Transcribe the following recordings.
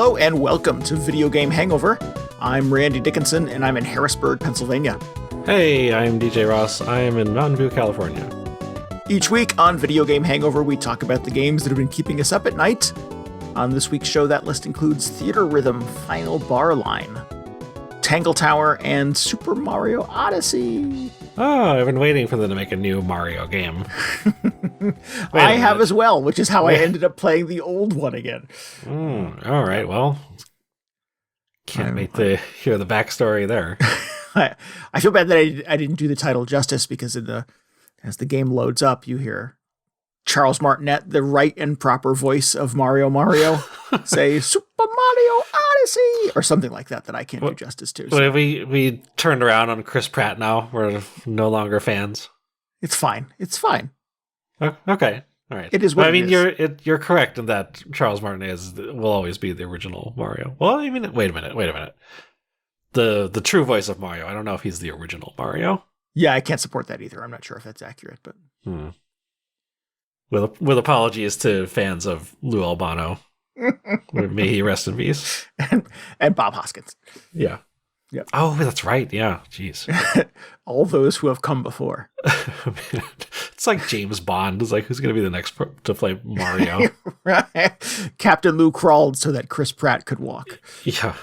Hello and welcome to Video Game Hangover. I'm Randy Dickinson and I'm in Harrisburg, Pennsylvania. Hey, I'm DJ Ross. I am in Mountain View, California. Each week on Video Game Hangover, we talk about the games that have been keeping us up at night. On this week's show, that list includes Theatrhythm Final Bar Line, Tangle Tower, and Super Mario Odyssey. Oh, I've been waiting for them to make a new Mario game. I have as well, which is how I ended up playing the old one again. All right, well, can't wait to hear the backstory there. I feel bad that I didn't do the title justice because as the game loads up, you hear Charles Martinet, the right and proper voice of Mario, say Super Mario Odyssey or something like that I can't do justice to. So. We turned around on Chris Pratt now. We're no longer fans. It's fine. Okay. All right. It is what you're correct in that Charles Martinet will always be the original Mario. Well, I mean, wait a minute. The true voice of Mario. I don't know if he's the original Mario. Yeah, I can't support that either. I'm not sure if that's accurate, but with apologies to fans of Lou Albano. May he rest in peace. And Bob Hoskins. Yeah. Yep. Oh, that's right. Yeah. Jeez. All those who have come before. It's like James Bond. It's like, who's going to be the next to play Mario? Right. Captain Lou crawled so that Chris Pratt could walk. Yeah.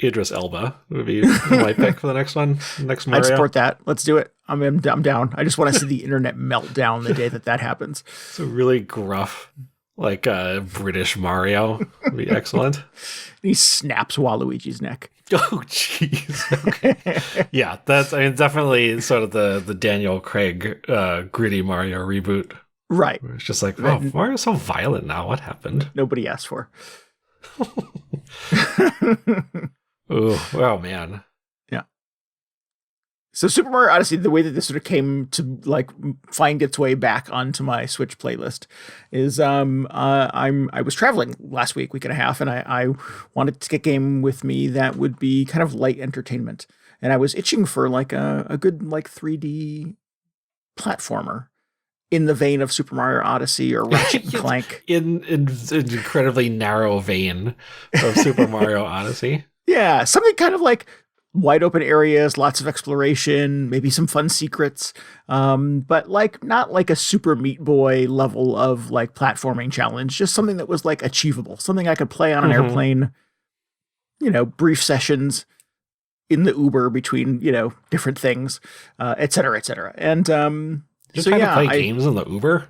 Idris Elba would be my pick for the next one. Next Mario. I'd support that. Let's do it. I'm down. I just want to see the internet melt down the day that happens. It's a really gruff, like British Mario would be excellent. And he snaps Waluigi's neck. Oh, jeez. Okay. Yeah, that's definitely sort of the Daniel Craig gritty Mario reboot. Right. It's just like, oh, Mario's so violent now. What happened? Nobody asked for. Oh man. Yeah. So Super Mario Odyssey, the way that this sort of came to like find its way back onto my Switch playlist is I was traveling last week and a half, and I wanted to get a game with me that would be kind of light entertainment. And I was itching for like a good like 3D platformer in the vein of Super Mario Odyssey or Ratchet and Clank. In an incredibly narrow vein of Super Mario Odyssey. Yeah, something kind of like wide open areas, lots of exploration, maybe some fun secrets, but like not like a Super Meat Boy level of like platforming challenge, just something that was like achievable, something I could play on an airplane, brief sessions in the Uber between, different things, et cetera, et cetera. And you so yeah, play games in the Uber?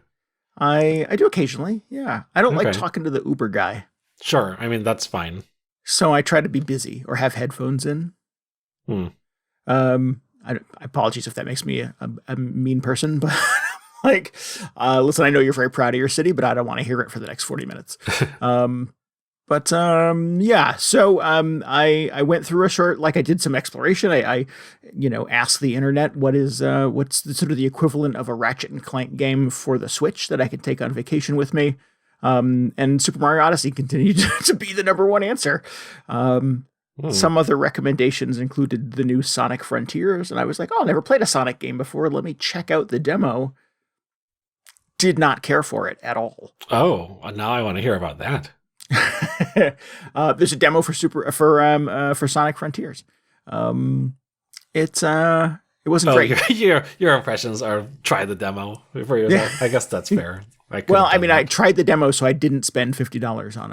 I do occasionly. Yeah. I don't like talking to the Uber guy. Sure. I mean, that's fine. So I try to be busy or have headphones in. Apologies if that makes me a mean person, but like, listen, I know you're very proud of your city, but I don't want to hear it for the next 40 minutes. Yeah. So I went through I did some exploration. I asked the internet what's sort of the equivalent of a Ratchet and Clank game for the Switch that I could take on vacation with me. And Super Mario Odyssey continued to be the number one answer. Some other recommendations included the new Sonic Frontiers, and I was like, oh, I never played a Sonic game before. Let me check out the demo. Did not care for it at all. Oh, now I want to hear about that. There's a demo for Sonic Frontiers. It wasn't great. Your impressions are try the demo for yourself. I guess that's fair. I tried the demo, so I didn't spend $50 on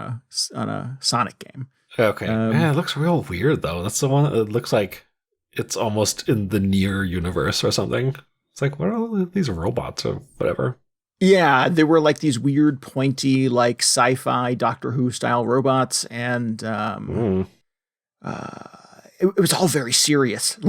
a Sonic game. Okay. It looks real weird though. That's the one that looks like it's almost in the near universe or something. It's like, what are all these robots or whatever? Yeah, they were like these weird, pointy, like sci-fi Doctor Who style robots, and it was all very serious.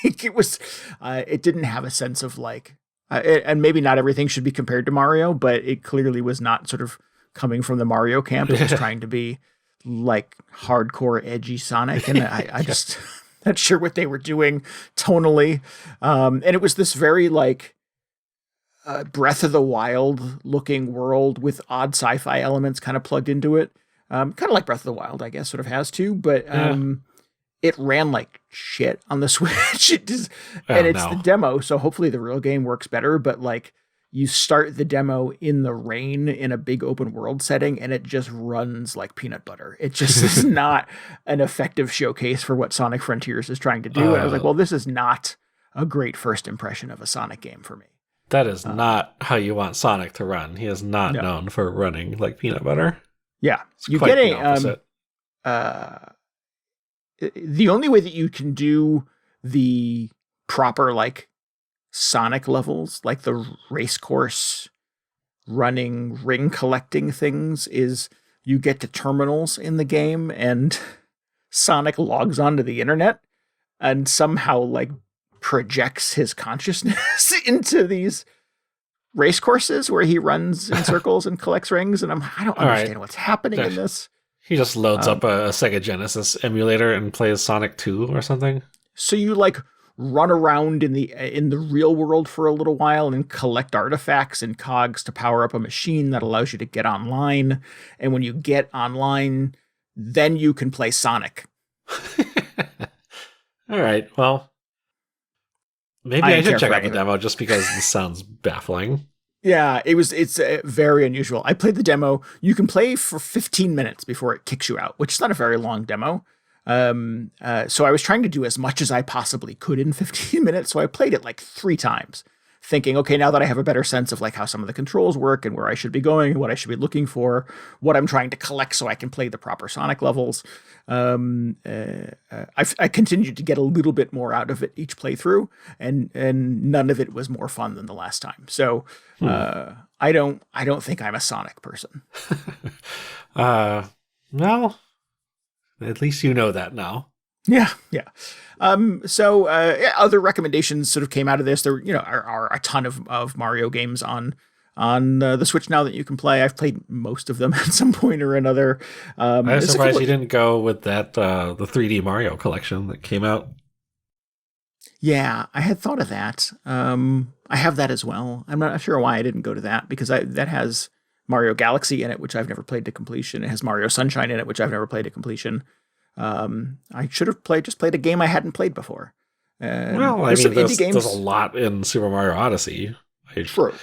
Like it was, it didn't have a sense of like, and maybe not everything should be compared to Mario, but it clearly was not sort of coming from the Mario camp. It was trying to be like hardcore, edgy Sonic, and I just not sure what they were doing tonally, and it was this very like. Breath of the Wild looking world with odd sci-fi elements kind of plugged into it. Kind of like Breath of the Wild, I guess, sort of has to, but it ran like shit on the Switch. It's the demo, so hopefully the real game works better, but like you start the demo in the rain in a big open world setting, and it just runs like peanut butter. It just is not an effective showcase for what Sonic Frontiers is trying to do. And I was like, well, this is not a great first impression of a Sonic game for me. That is not how you want Sonic to run. He is not known for running like peanut butter. Yeah. It's you get the only way that you can do the proper like Sonic levels, like the race course running ring collecting things, is you get to terminals in the game and Sonic logs onto the internet and somehow like projects his consciousness into these race courses where he runs in circles and collects rings. And I don't understand what's happening in this. He just loads up a Sega Genesis emulator and plays Sonic 2 or something. So you like run around in the real world for a little while and collect artifacts and cogs to power up a machine that allows you to get online. And when you get online, then you can play Sonic. All right. Well, maybe I should check out the demo just because this sounds baffling. Yeah, it's very unusual. I played the demo. You can play for 15 minutes before it kicks you out, which is not a very long demo. So I was trying to do as much as I possibly could in 15 minutes. So I played it like 3 times, thinking, okay, now that I have a better sense of like how some of the controls work and where I should be going, what I should be looking for, what I'm trying to collect so I can play the proper Sonic levels. I continued to get a little bit more out of it each playthrough, and none of it was more fun than the last time. So, I don't think I'm a Sonic person. Well, at least you know that now. Yeah. So other recommendations sort of came out of this. There, are a ton of Mario games on the Switch now that you can play. I've played most of them at some point or another. I'm surprised you didn't go with that the 3D Mario collection that came out. Yeah, I had thought of that. I have that as well. I'm not sure why I didn't go to that, because that has Mario Galaxy in it, which I've never played to completion. It has Mario Sunshine in it, which I've never played to completion. I should have played a game I hadn't played before. Well, I mean, there's a lot in Super Mario Odyssey. True.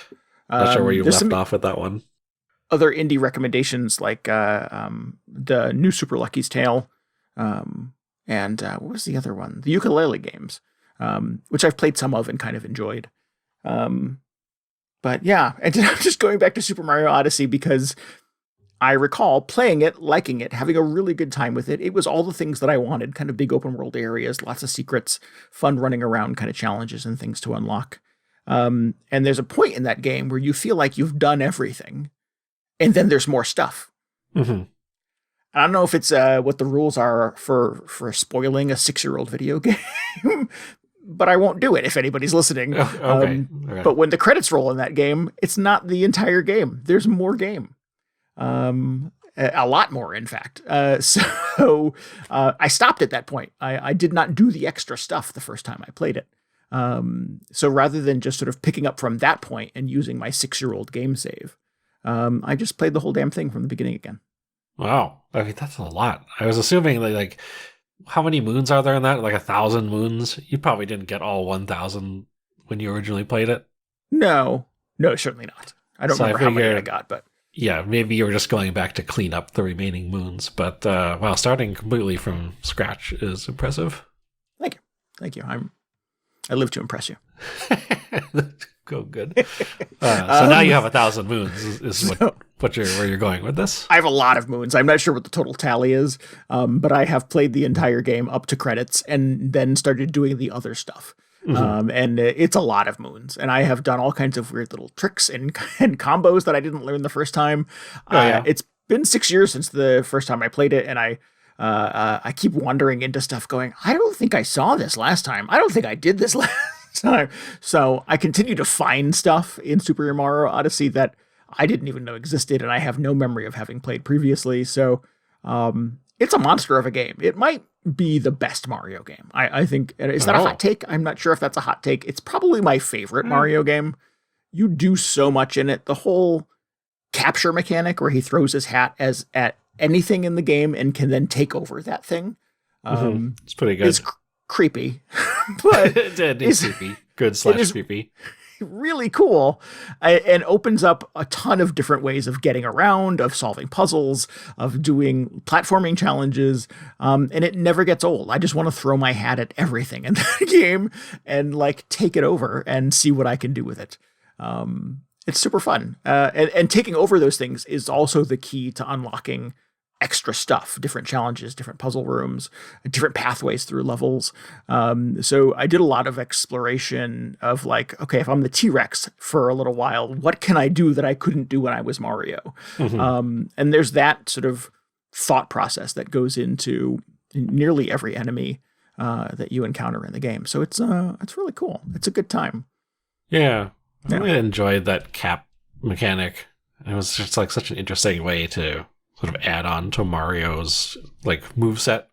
Not sure where you left off with that one. Other indie recommendations like the new Super Lucky's Tale, and what was the other one? The ukulele games, which I've played some of and kind of enjoyed. But yeah, and I'm just going back to Super Mario Odyssey because I recall playing it, liking it, having a really good time with it. It was all the things that I wanted, kind of big open world areas, lots of secrets, fun running around kind of challenges and things to unlock. And there's a point in that game where you feel like you've done everything, and then there's more stuff. Mm-hmm. I don't know if it's what the rules are for spoiling a 6-year-old video game, but I won't do it if anybody's listening. Okay. But when the credits roll in that game, it's not the entire game. There's more game. A lot more, in fact. So I stopped at that point. I did not do the extra stuff the first time I played it. So rather than just sort of picking up from that point and using my 6-year-old game save, I just played the whole damn thing from the beginning again. Wow. I mean, that's a lot. I was assuming that, like, how many moons are there in that? Like 1,000 moons? You probably didn't get all 1,000 when you originally played it. No, certainly not. I don't remember how many I got, but yeah, maybe you were just going back to clean up the remaining moons. But wow, starting completely from scratch is impressive. Thank you. I live to impress you. Go good. So now you have 1,000 moons. Is where you're going with this? I have a lot of moons. I'm not sure what the total tally is, but I have played the entire game up to credits and then started doing the other stuff. Mm-hmm. And it's a lot of moons. And I have done all kinds of weird little tricks and combos that I didn't learn the first time. Yeah. It's been 6 years since the first time I played it, and I keep wandering into stuff going, I don't think I saw this last time. I don't think I did this last time. So I continue to find stuff in Super Mario Odyssey that I didn't even know existed, and I have no memory of having played previously. So it's a monster of a game. It might be the best Mario game. I think. Is that a hot take? I'm not sure if that's a hot take. It's probably my favorite Mario game. You do so much in it. The whole capture mechanic where he throws his hat at anything in the game and can then take over that thing. It's pretty good. It's creepy, but it's creepy. Good / creepy. really cool, and opens up a ton of different ways of getting around, of solving puzzles, of doing platforming challenges, and it never gets old. I just want to throw my hat at everything in that game and like take it over and see what I can do with it. It's super fun, and taking over those things is also the key to unlocking extra stuff, different challenges, different puzzle rooms, different pathways through levels. So I did a lot of exploration of like, okay, if I'm the T-Rex for a little while, what can I do that I couldn't do when I was Mario? And there's that sort of thought process that goes into nearly every enemy that you encounter in the game. So it's really cool. It's a good time. Yeah. I really enjoyed that cap mechanic. It was just like such an interesting way to sort of add on to Mario's like moveset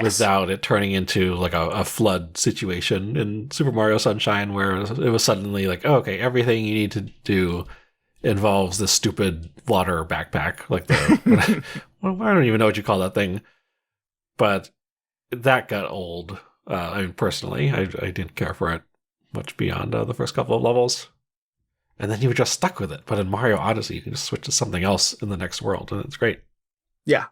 without it turning into like a flood situation in Super Mario Sunshine, where it was suddenly like, oh, okay, everything you need to do involves this stupid water backpack, like the well, I don't even know what you call that thing, but that got old. I mean, personally, I didn't care for it much beyond the first couple of levels. And then you were just stuck with it. But in Mario Odyssey, you can just switch to something else in the next world, and it's great. Yeah.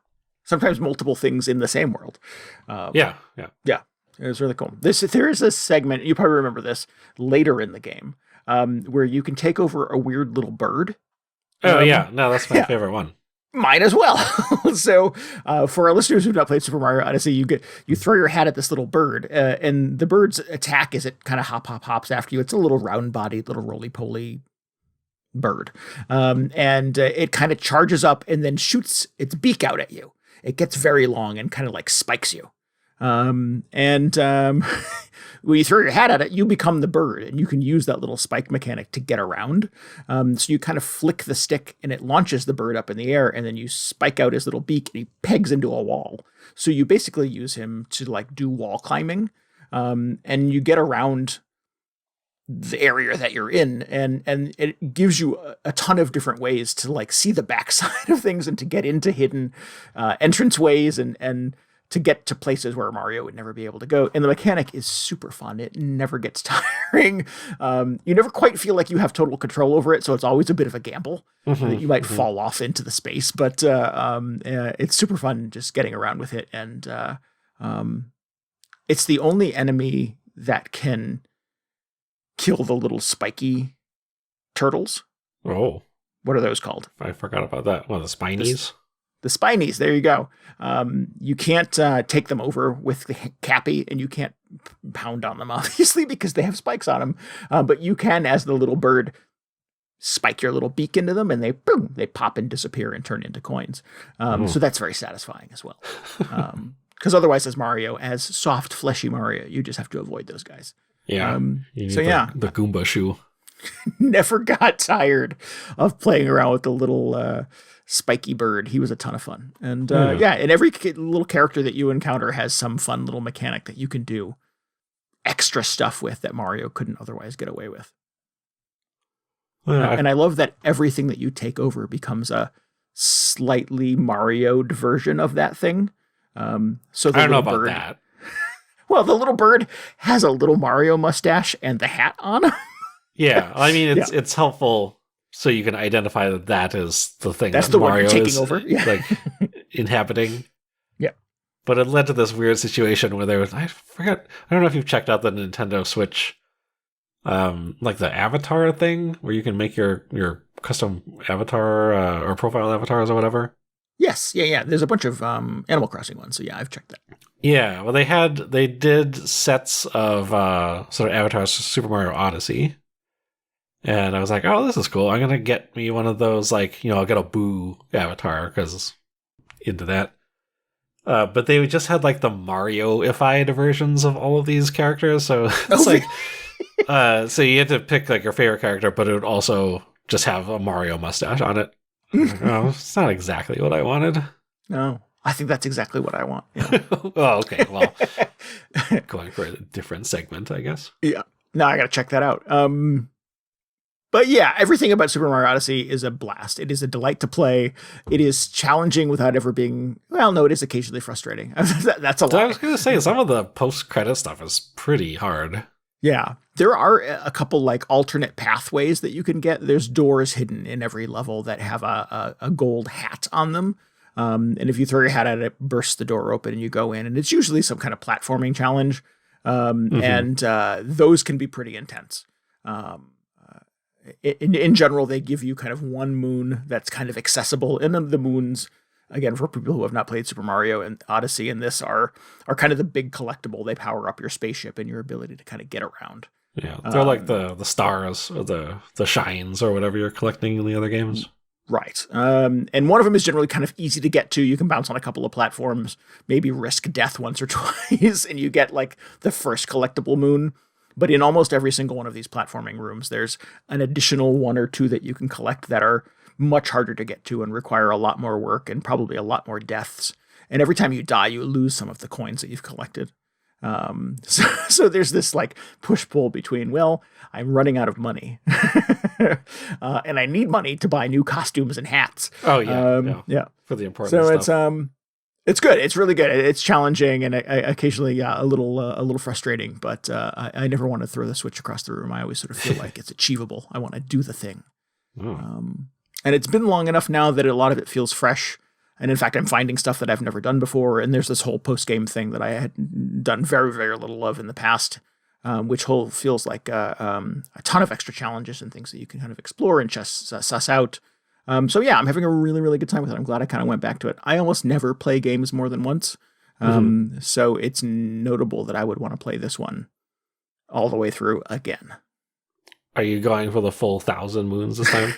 Sometimes multiple things in the same world. Yeah. It was really cool. There is a segment, you probably remember this, later in the game, where you can take over a weird little bird. Oh, yeah. No, that's my favorite one. Mine as well. So for our listeners who've not played Super Mario Odyssey, you throw your hat at this little bird, and the bird's attack is it kind of hops after you. It's a little round-bodied, little roly-poly bird. And it kind of charges up and then shoots its beak out at you. It gets very long and kind of like spikes you. When you throw your hat at it, you become the bird, and you can use that little spike mechanic to get around. So you kind of flick the stick and it launches the bird up in the air, and then you spike out his little beak and he pegs into a wall. So you basically use him to like do wall climbing, and you get around the area that you're in, and it gives you a ton of different ways to like see the backside of things and to get into hidden entrance ways and to get to places where Mario would never be able to go. And the mechanic is super fun. It never gets tiring. You never quite feel like you have total control over it, so it's always a bit of a gamble that you might fall off into the space. But it's super fun just getting around with it. And it's the only enemy that can kill the little spiky turtles. Oh. What are those called? I forgot about that. Well, the spinies? The spinies, there you go. You can't take them over with the Cappy, and you can't pound on them, obviously, because they have spikes on them. But you can, as the little bird, spike your little beak into them, and they pop and disappear and turn into coins. So that's very satisfying as well. Because otherwise, as Mario, as soft, fleshy Mario, you just have to avoid those guys. Yeah. The Goomba shoe. Never got tired of playing around with the little spiky bird. He was a ton of fun. And and every little character that you encounter has some fun little mechanic that you can do extra stuff with that Mario couldn't otherwise get away with. And I love that everything that you take over becomes a slightly Mario'd version of that thing. So the I don't know about bird, that. Well, the little bird has a little Mario mustache and the hat on. Yeah, I mean, it's helpful so you can identify that is the thing that's that the Mario one you're taking is over. Yeah. like inhabiting. Yeah. But it led to this weird situation where there was, I don't know if you've checked out the Nintendo Switch, like the avatar thing where you can make your custom avatar or profile avatars or whatever. Yes. Yeah. There's a bunch of Animal Crossing ones. So yeah, I've checked that. Yeah, well, they did sets of sort of avatars for Super Mario Odyssey, and I was like, oh, this is cool. I'm gonna get me one of those, like, I'll get a Boo avatar because into that. But they just had like the Mario-ified versions of all of these characters, so it's like, so you had to pick like your favorite character, but it would also just have a Mario mustache on it. Like, oh, it's not exactly what I wanted. No. I think that's exactly what I want. Yeah. Oh, okay. Well, going for a different segment, I guess. Yeah. No, I got to check that out. But yeah, everything about Super Mario Odyssey is a blast. It is a delight to play. It is challenging without ever being, well, no, it is occasionally frustrating. That's a lot. I was going to say, some of the post-credit stuff is pretty hard. Yeah, there are a couple like alternate pathways that you can get. There's doors hidden in every level that have a gold hat on them. And if you throw your hat at it, bursts the door open and you go in. And it's usually some kind of platforming challenge. And those can be pretty intense. In general, they give you kind of one moon that's kind of accessible. And then the moons, again, for people who have not played Super Mario and Odyssey and this are kind of the big collectible. They power up your spaceship and your ability to kind of get around. Yeah, they're like the stars or the shines or whatever you're collecting in the other games. Right. And one of them is generally kind of easy to get to. You can bounce on a couple of platforms, maybe risk death once or twice, and you get like the first collectible moon. But in almost every single one of these platforming rooms, there's an additional one or two that you can collect that are much harder to get to and require a lot more work and probably a lot more deaths. And every time you die, you lose some of the coins that you've collected. So there's this like push-pull between, well, I'm running out of money and I need money to buy new costumes and hats. Oh yeah. Yeah. For the important so stuff. It's good. It's really good. It's challenging and I occasionally, a little frustrating, but, I never want to throw the switch across the room. I always sort of feel like it's achievable. I want to do the thing. And it's been long enough now that a lot of it feels fresh. And in fact, I'm finding stuff that I've never done before. And there's this whole post-game thing that I had done very, very little of in the past, which feels like a ton of extra challenges and things that you can kind of explore and just suss out. So yeah, I'm having a really, really good time with it. I'm glad I kind of went back to it. I almost never play games more than once. So it's notable that I would want to play this one all the way through again. Are you going for the full 1,000 moons this time?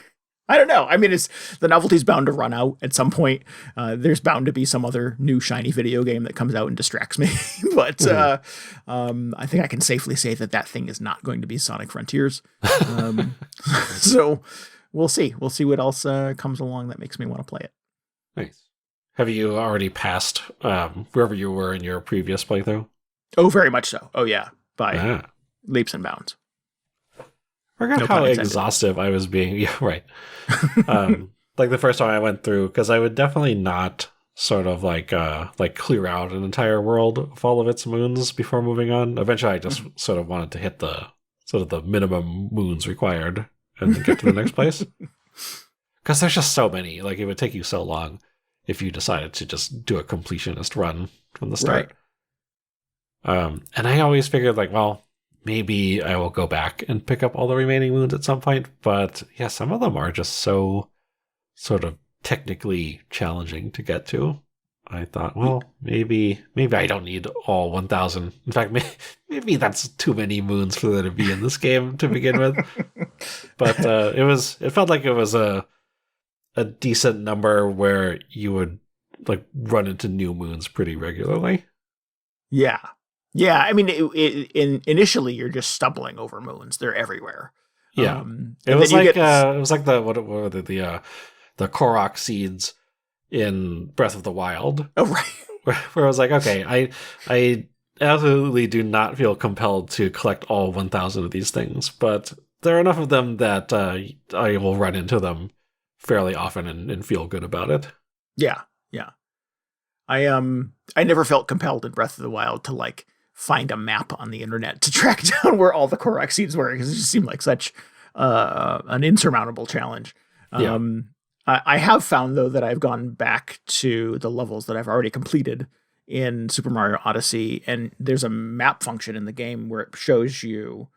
I don't know. I mean, the novelty's bound to run out at some point. There's bound to be some other new shiny video game that comes out and distracts me. But I think I can safely say that thing is not going to be Sonic Frontiers. So we'll see. We'll see what else comes along that makes me want to play it. Nice. Have you already passed wherever you were in your previous playthrough? Oh, very much so. Oh, yeah. By leaps and bounds. I forgot how exhaustive I was being. Yeah, right. Like the first time I went through, because I would definitely not sort of like clear out an entire world of all of its moons before moving on. Eventually, I just sort of wanted to hit the sort of the minimum moons required and get to the next place. Because there's just so many. Like it would take you so long if you decided to just do a completionist run from the start. Right. And I always figured like, well, maybe I will go back and pick up all the remaining moons at some point. But yeah, some of them are just so sort of technically challenging to get to. I thought, well, maybe I don't need all 1,000. In fact, maybe that's too many moons for there to be in this game to begin with. But it felt like it was a decent number where you would like run into new moons pretty regularly. Yeah. Yeah, I mean, initially you're just stumbling over moons; they're everywhere. Yeah, it was like the what were the Korok seeds in Breath of the Wild. Oh, right. Where I was like, okay, I absolutely do not feel compelled to collect all 1,000 of these things, but there are enough of them that I will run into them fairly often and feel good about it. Yeah, yeah. I never felt compelled in Breath of the Wild to like find a map on the internet to track down where all the Korok seeds were, because it just seemed like such an insurmountable challenge. Yeah. I have found, though, that I've gone back to the levels that I've already completed in Super Mario Odyssey, and there's a map function in the game where it shows you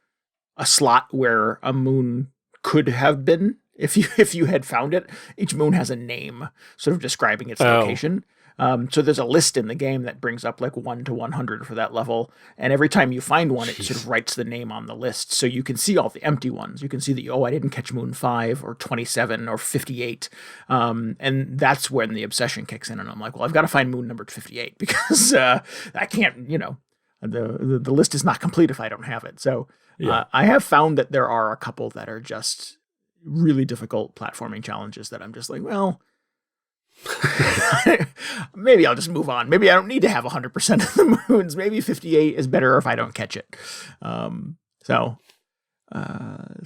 a slot where a moon could have been if you had found it. Each moon has a name sort of describing its location. So there's a list in the game that brings up like 1 to 100 for that level. And every time you find one, it sort of writes the name on the list. So you can see all the empty ones. You can see that, I didn't catch moon 5 or 27 or 58. And that's when the obsession kicks in. And I'm like, well, I've got to find moon number 58 because I can't, the list is not complete if I don't have it. So I have found that there are a couple that are just really difficult platforming challenges that I'm just like, well, maybe I'll just move on. Maybe I don't need to have 100% of the moons. Maybe 58 is better if I don't catch it. So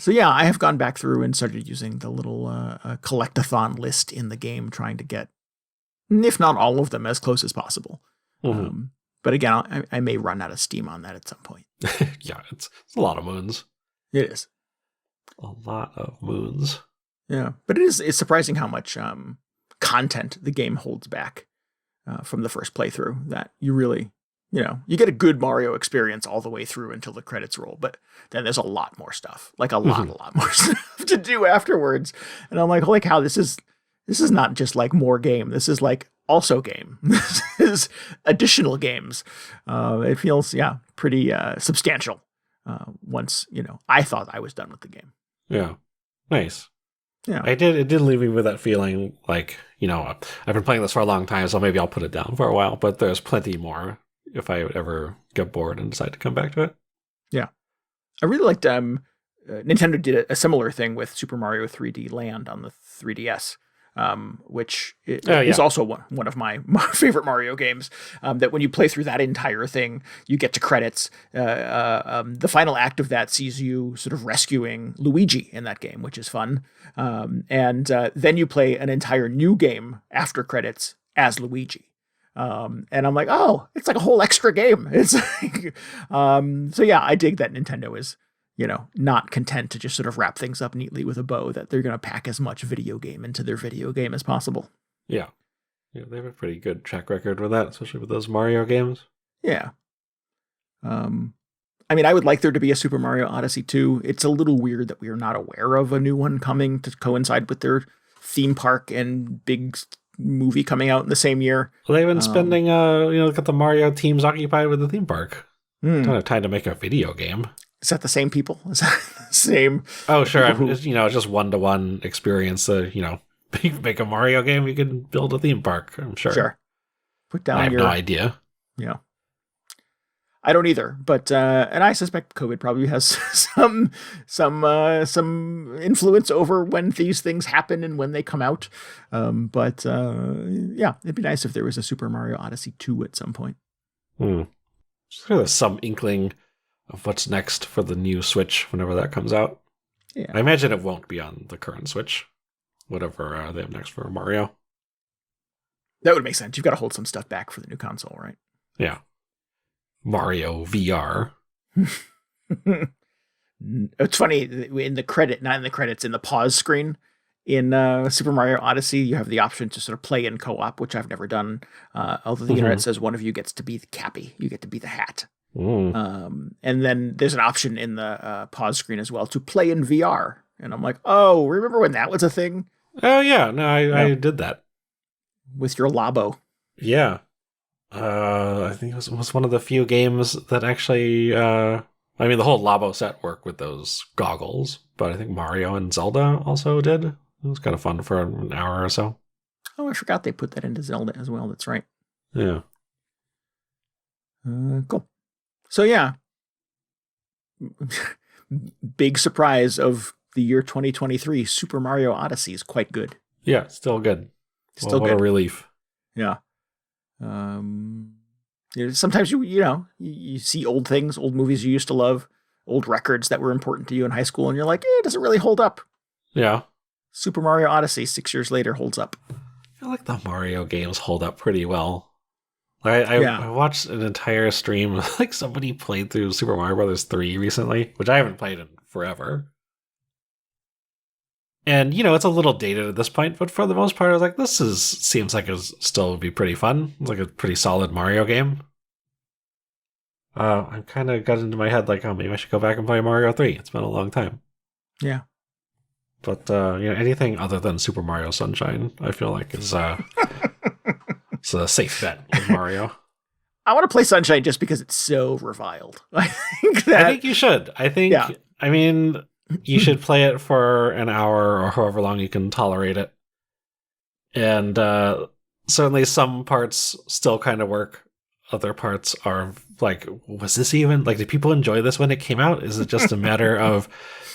yeah, I have gone back through and started using the little collectathon list in the game, trying to get, if not all of them, as close as possible. Mm-hmm. But again, I may run out of steam on that at some point. Yeah, it's a lot of moons. It is. A lot of moons. Yeah, but it's surprising how much content the game holds back from the first playthrough, that you really, you get a good Mario experience all the way through until the credits roll, but then there's a lot more stuff, like a lot more stuff to do afterwards. And I'm like, holy cow, this is not just like more game. This is like also game. This is additional games. It feels, pretty substantial once, I thought I was done with the game. Yeah. Nice. Yeah. It did leave me with that feeling like, I've been playing this for a long time, so maybe I'll put it down for a while, but there's plenty more if I would ever get bored and decide to come back to it. Yeah. I really liked, Nintendo did a similar thing with Super Mario 3D Land on the 3DS. Which is also one of my favorite Mario games, that when you play through that entire thing, you get to credits. The final act of that sees you sort of rescuing Luigi in that game, which is fun. And then you play an entire new game after credits as Luigi. And I'm like, oh, it's like a whole extra game. It's like, so yeah, I dig that Nintendo is, not content to just sort of wrap things up neatly with a bow, that they're going to pack as much video game into their video game as possible. Yeah. Yeah, they have a pretty good track record with that, especially with those Mario games. Yeah. I mean, I would like there to be a Super Mario Odyssey 2. It's a little weird that we are not aware of a new one coming to coincide with their theme park and big movie coming out in the same year. Well, they've been spending, got the Mario teams occupied with the theme park. Don't have time to make a video game. Is that the same people? Is that the same? Oh, sure. It's just one-to-one experience. You make a Mario game, you can build a theme park, I'm sure. Sure. Put down I have no idea. Yeah. I don't either, but and I suspect COVID probably has some influence over when these things happen and when they come out. But it'd be nice if there was a Super Mario Odyssey 2 at some point. So there's some inkling of what's next for the new Switch whenever that comes out. Yeah. I imagine it won't be on the current Switch, whatever they have next for Mario. That would make sense. You've got to hold some stuff back for the new console, right? Yeah. Mario VR. It's funny, in the credits, in the pause screen in Super Mario Odyssey, you have the option to sort of play in co-op, which I've never done. Although the internet says one of you gets to be the Cappy. You get to be the hat. And then there's an option in the pause screen as well to play in VR. And I'm like, oh, remember when that was a thing? Oh, yeah. No, I did that. With your Labo. Yeah. I think it was one of the few games that actually... the whole Labo set worked with those goggles, but I think Mario and Zelda also did. It was kind of fun for an hour or so. Oh, I forgot they put that into Zelda as well. That's right. Yeah. Cool. So yeah, big surprise of the year 2023, Super Mario Odyssey is quite good. Yeah, still good. Still what good. A relief. Yeah. Sometimes you see old things, old movies you used to love, old records that were important to you in high school, and you're like, it doesn't really hold up. Yeah. Super Mario Odyssey 6 years later holds up. I feel like the Mario games hold up pretty well. I watched an entire stream, like somebody played through Super Mario Bros. 3 recently, which I haven't played in forever. And, it's a little dated at this point, but for the most part, I was like, seems like it still would be pretty fun. It's like a pretty solid Mario game. I kind of got into my head like, oh, maybe I should go back and play Mario 3. It's been a long time. Yeah. But, anything other than Super Mario Sunshine, I feel like is it's a safe bet with Mario. I want to play Sunshine just because it's so reviled. I think you should. You should play it for an hour or however long you can tolerate it. And certainly some parts still kind of work. Other parts are like, was this even... Like, did people enjoy this when it came out? Is it just a matter of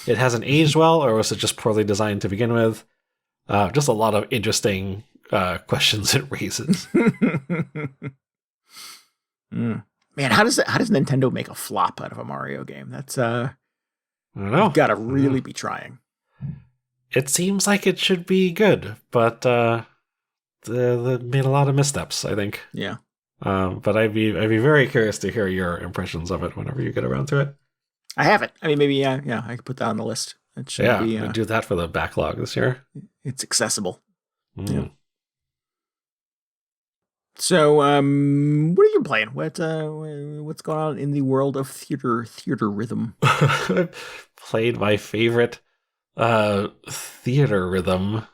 it hasn't aged well, or was it just poorly designed to begin with? Just a lot of interesting questions it raises. Man, how does Nintendo make a flop out of a Mario game? That's I don't know. You've got to really be trying. It seems like it should be good, but they made a lot of missteps, I think. Yeah. But I'd be very curious to hear your impressions of it whenever you get around to it. I haven't. I mean, maybe yeah, I could put that on the list. It should be. I'd do that for the backlog this year. It's accessible. Mm. Yeah. So, what are you playing? What's going on in the world of Theatrhythm? I've played my favorite Theatrhythm.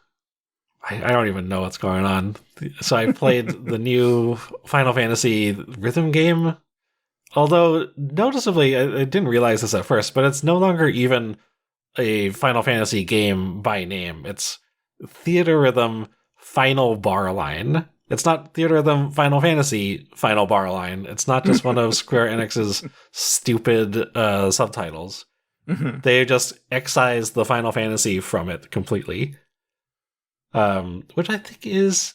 I don't even know what's going on. So I played the new Final Fantasy rhythm game. Although, noticeably, I didn't realize this at first, but it's no longer even a Final Fantasy game by name. It's Theatrhythm Final Bar Line. It's not Theatrhythm Final Fantasy Final Bar Line. It's not just one of Square Enix's stupid subtitles. Mm-hmm. They just excised the Final Fantasy from it completely, which I think is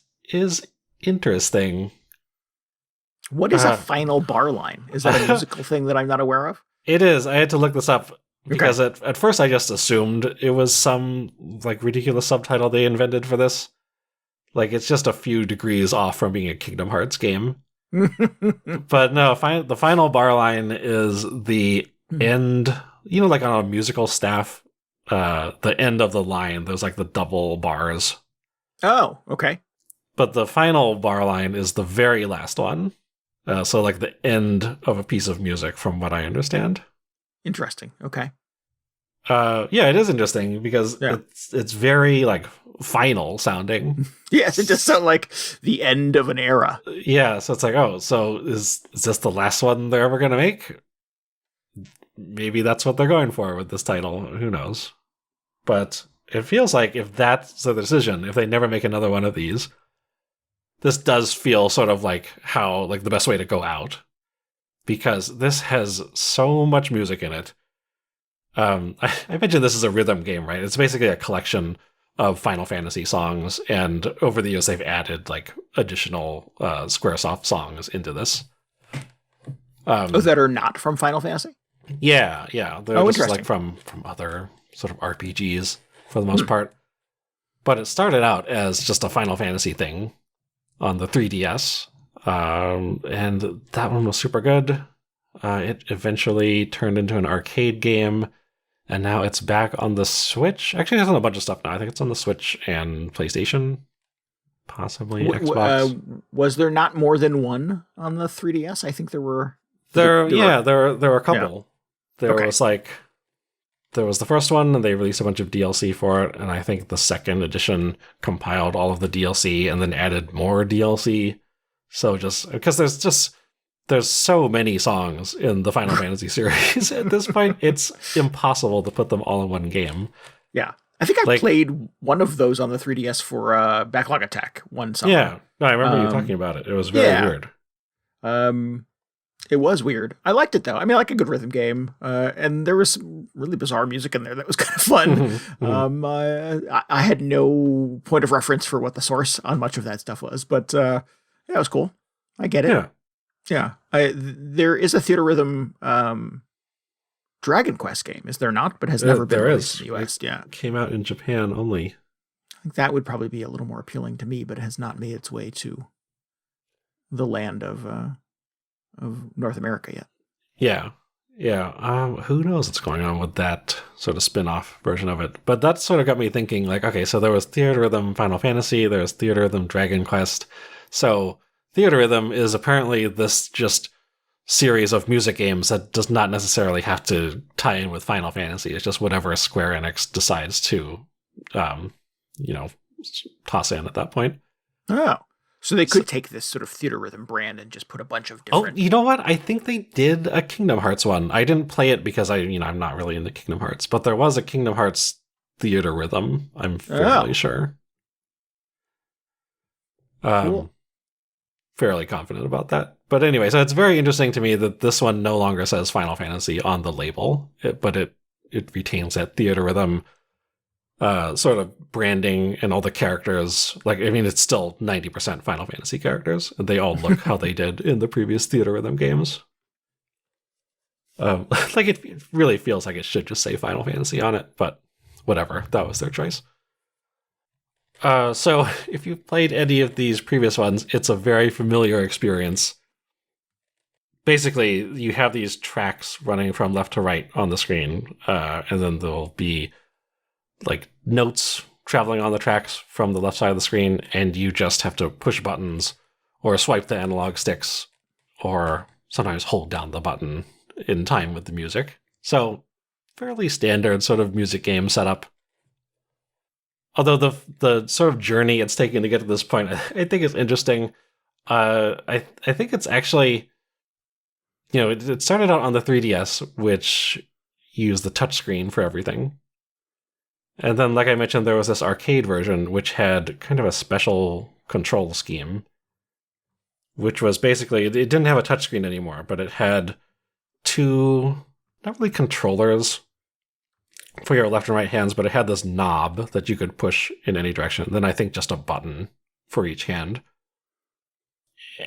interesting. What is a final bar line? Is that a musical thing that I'm not aware of? It is. I had to look this up because at first I just assumed it was some like ridiculous subtitle they invented for this. Like, it's just a few degrees off from being a Kingdom Hearts game. But no, the final bar line is the end, like on a musical staff, the end of the line, there's like the double bars. Oh, okay. But the final bar line is the very last one. So like the end of a piece of music, from what I understand. Interesting. Okay. Yeah, it is interesting because it's very like final sounding. Yes, it does sound like the end of an era. Yeah, so it's like, oh, so is this the last one they're ever gonna make? Maybe that's what they're going for with this title. Who knows? But it feels like if that's the decision, if they never make another one of these, this does feel sort of like the best way to go out. Because this has so much music in it. I mentioned this is a rhythm game, right? It's basically a collection of Final Fantasy songs, and over the years they've added like additional Squaresoft songs into this. That are not from Final Fantasy? Yeah. They're just like from other sort of RPGs for the most part. But it started out as just a Final Fantasy thing on the 3DS, and that one was super good. It eventually turned into an arcade game, and now it's back on the Switch. Actually, it's on a bunch of stuff now. I think it's on the Switch and PlayStation, possibly Xbox. Was there not more than one on the 3DS? I think there were. There were a couple. Yeah. There was the first one, and they released a bunch of DLC for it, and I think the second edition compiled all of the DLC and then added more DLC. So just because there's so many songs in the Final Fantasy series at this point, it's impossible to put them all in one game. Yeah. I think I played one of those on the 3DS for Backlog Attack one summer. Yeah. No, I remember you talking about it. It was very weird. It was weird. I liked it, though. I mean, I like a good rhythm game. And there was some really bizarre music in there that was kind of fun. I had no point of reference for what the source on much of that stuff was. But it was cool. I get it. Yeah. There is a Theatrhythm Dragon Quest game, is there not? But has never been released in the US. It came out in Japan only. I think that would probably be a little more appealing to me, but it has not made its way to the land of North America yet. Yeah. Who knows what's going on with that sort of spin-off version of it? But that sort of got me thinking, like, okay, so there was Theatrhythm Final Fantasy, there's Theatrhythm Dragon Quest. So Theatrhythm is apparently this just series of music games that does not necessarily have to tie in with Final Fantasy. It's just whatever Square Enix decides to, toss in at that point. Oh. So they could take this sort of Theatrhythm brand and just put a bunch of different... Oh, you know what? I think they did a Kingdom Hearts one. I didn't play it because I'm not really into Kingdom Hearts, but there was a Kingdom Hearts Theatrhythm, I'm fairly sure. Cool. Fairly confident about that. But anyway, so it's very interesting to me that this one no longer says Final Fantasy on the label, but it retains that Theatrhythm sort of branding and all the characters. It's still 90% Final Fantasy characters, and they all look how they did in the previous Theatrhythm games. It really feels like it should just say Final Fantasy on it, but whatever, that was their choice. So if you've played any of these previous ones, it's a very familiar experience basically, you have these tracks running from left to right on the screen, and then there'll be like notes traveling on the tracks from the left side of the screen, and you just have to push buttons or swipe the analog sticks or sometimes hold down the button in time with the music. So fairly standard sort of music game setup. Although the sort of journey it's taken to get to this point, I think is interesting. I think it's actually, it started out on the 3DS, which used the touchscreen for everything. And then, like I mentioned, there was this arcade version, which had kind of a special control scheme, which was basically, it didn't have a touchscreen anymore, but it had two, not really controllers for your left and right hands, but it had this knob that you could push in any direction. Then I think just a button for each hand.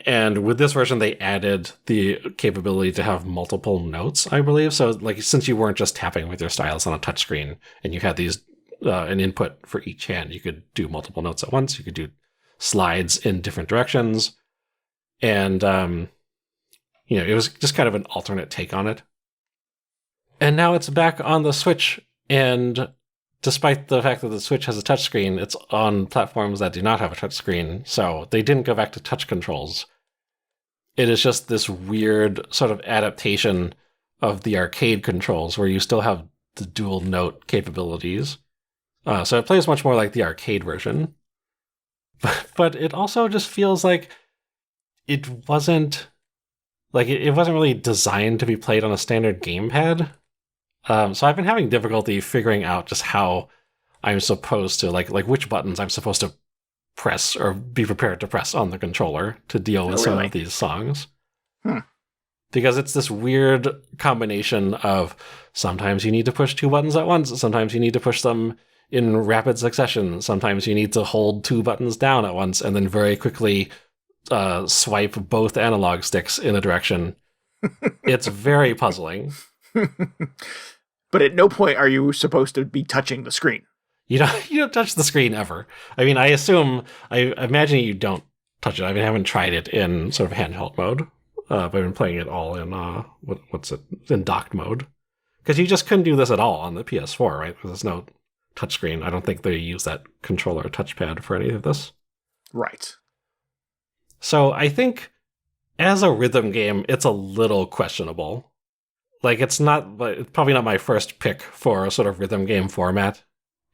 And with this version, they added the capability to have multiple notes, I believe. So, like, since you weren't just tapping with your stylus on a touchscreen and you had these an input for each hand, you could do multiple notes at once. You could do slides in different directions. And, it was just kind of an alternate take on it. And now it's back on the Switch. And despite the fact that the Switch has a touchscreen, it's on platforms that do not have a touchscreen. So they didn't go back to touch controls. It is just this weird sort of adaptation of the arcade controls where you still have the dual note capabilities. So it plays much more like the arcade version. But it also just feels like it wasn't really designed to be played on a standard gamepad. So I've been having difficulty figuring out just how I'm supposed to, like which buttons I'm supposed to press or be prepared to press on the controller to deal with some of these songs. Because it's this weird combination of sometimes you need to push two buttons at once, sometimes you need to push them in rapid succession, sometimes you need to hold two buttons down at once and then very quickly swipe both analog sticks in a direction. It's very puzzling. But at no point are you supposed to be touching the screen. You don't touch the screen ever. I mean, I imagine you don't touch it. I haven't tried it in sort of handheld mode. I've been playing it all in in docked mode. Because you just couldn't do this at all on the PS4, right? Because there's no touchscreen. I don't think they use that controller or touchpad for any of this. Right. So I think as a rhythm game, it's a little questionable. Like, it's probably not my first pick for a sort of rhythm game format.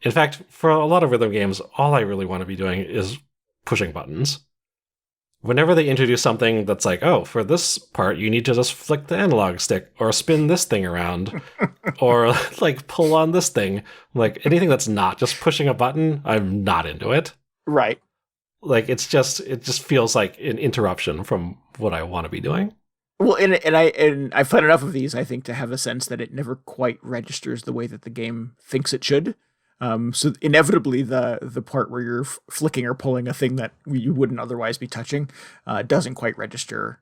In fact, for a lot of rhythm games, all I really want to be doing is pushing buttons. Whenever they introduce something that's like, oh, for this part, you need to just flick the analog stick or spin this thing around or like pull on this thing, like anything that's not just pushing a button, I'm not into it. Right. Like, it just feels like an interruption from what I want to be doing. Well, and I've played enough of these, I think, to have a sense that it never quite registers the way that the game thinks it should. So inevitably, the part where you're flicking or pulling a thing that you wouldn't otherwise be touching doesn't quite register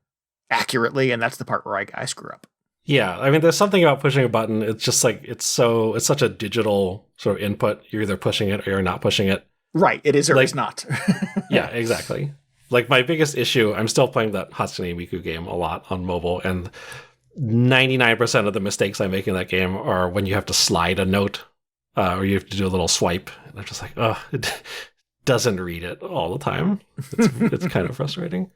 accurately, and that's the part where I screw up. Yeah, I mean, there's something about pushing a button. It's just like it's such a digital sort of input. You're either pushing it or you're not pushing it. Right, it is or is not. Yeah, exactly. Like, my biggest issue, I'm still playing that Hatsune Miku game a lot on mobile, and 99% of the mistakes I make in that game are when you have to slide a note, or you have to do a little swipe, and I'm just like, oh, it doesn't read it all the time. It's kind of frustrating.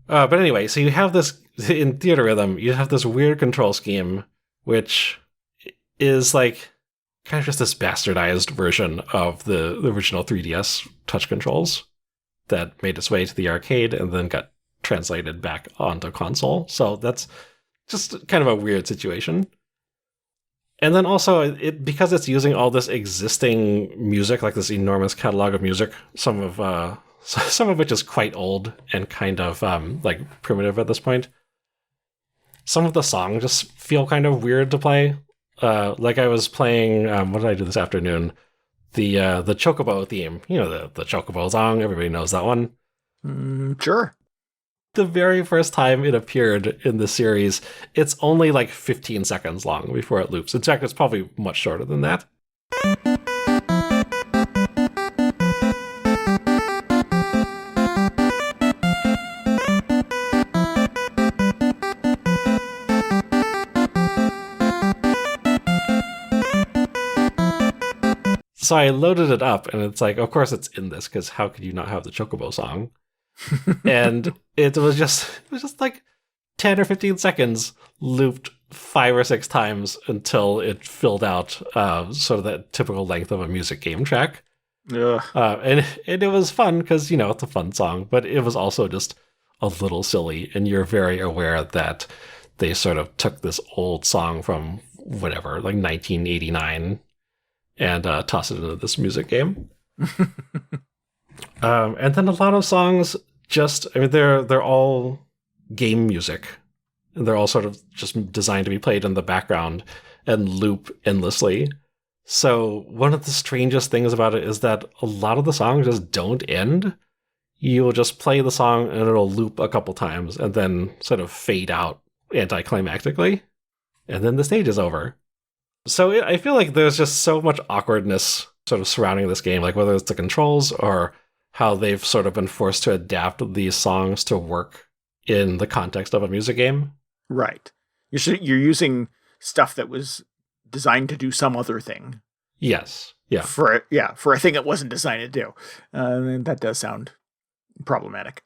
But anyway, so you have this, in Theatrhythm, you have this weird control scheme, which is like kind of just this bastardized version of the original 3DS touch controls that made its way to the arcade and then got translated back onto console. So that's just kind of a weird situation. And then also, because it's using all this existing music, like this enormous catalog of music, some of which is quite old and kind of like primitive at this point. Some of the songs just feel kind of weird to play. Like I was playing, what did I do this afternoon? The Chocobo theme. You know, the Chocobo song. Everybody knows that one. Sure. The very first time it appeared in the series, it's only like 15 seconds long before it loops. In fact, it's probably much shorter than that. So I loaded it up, and it's like, of course it's in this, because how could you not have the Chocobo song? And it was just like 10 or 15 seconds looped 5 or 6 times until it filled out sort of that typical length of a music game track. And it was fun because, it's a fun song, but it was also just a little silly. And you're very aware that they sort of took this old song from whatever, like 1989, and tossed it into this music game. And then a lot of songs they're all game music. They're all sort of just designed to be played in the background and loop endlessly. So one of the strangest things about it is that a lot of the songs just don't end. You'll just play the song and it'll loop a couple times and then sort of fade out anticlimactically. And then the stage is over. So I feel like there's just so much awkwardness sort of surrounding this game, like whether it's the controls or how they've sort of been forced to adapt these songs to work in the context of a music game. Right. You're using stuff that was designed to do some other thing. Yes. Yeah. For a thing it wasn't designed to do. And that does sound problematic.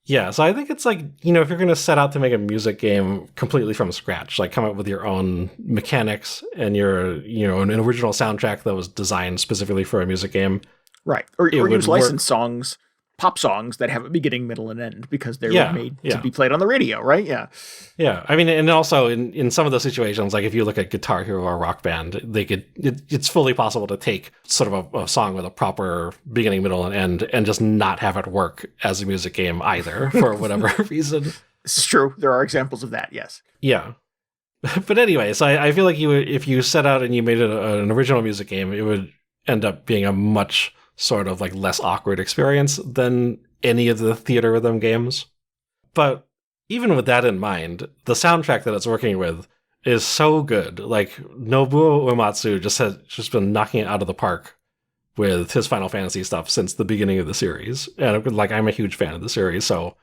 Yeah, so I think it's like, if you're going to set out to make a music game completely from scratch, like come up with your own mechanics and an original soundtrack that was designed specifically for a music game. Right. Or use licensed songs, pop songs that have a beginning, middle, and end because they were made to be played on the radio, right? Yeah. Yeah. I mean, and also in some of those situations, like if you look at Guitar Hero or Rock Band, it's fully possible to take sort of a song with a proper beginning, middle, and end and just not have it work as a music game either for whatever reason. It's true. There are examples of that, yes. Yeah. But anyway, so I feel like if you set out and you made it an original music game, it would end up being a much sort of like less awkward experience than any of the Theatrhythm games. But even with that in mind, the soundtrack that it's working with is so good. Like Nobuo Uematsu just been knocking it out of the park with his Final Fantasy stuff since the beginning of the series. And like I'm a huge fan of the series, so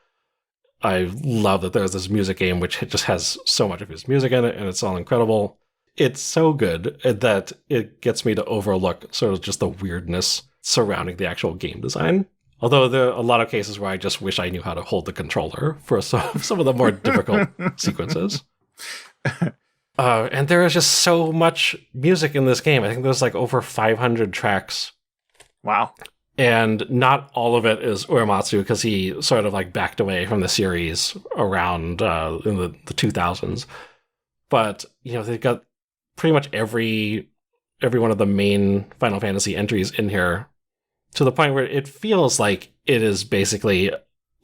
I love that there's this music game which just has so much of his music in it, and it's all incredible. It's so good that it gets me to overlook sort of just the weirdness surrounding the actual game design. Although there are a lot of cases where I just wish I knew how to hold the controller for some of the more difficult sequences. And there is just so much music in this game. I think there's like over 500 tracks. Wow. And not all of it is Uematsu because he sort of like backed away from the series around in the 2000s. But, they've got pretty much every one of the main Final Fantasy entries in here, to the point where it feels like it is basically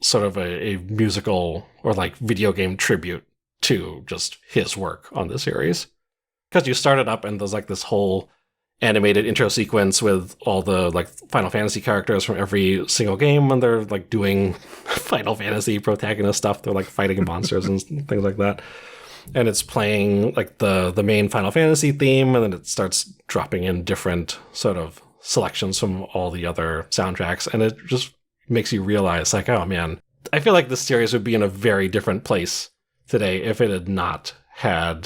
sort of a musical or like video game tribute to just his work on the series. Because you start it up and there's like this whole animated intro sequence with all the like Final Fantasy characters from every single game when they're like doing Final Fantasy protagonist stuff. They're like fighting monsters and things like that. And it's playing like the main Final Fantasy theme, and then it starts dropping in different sort of selections from all the other soundtracks, and it just makes you realize like, oh man, I feel like this series would be in a very different place today if it had not had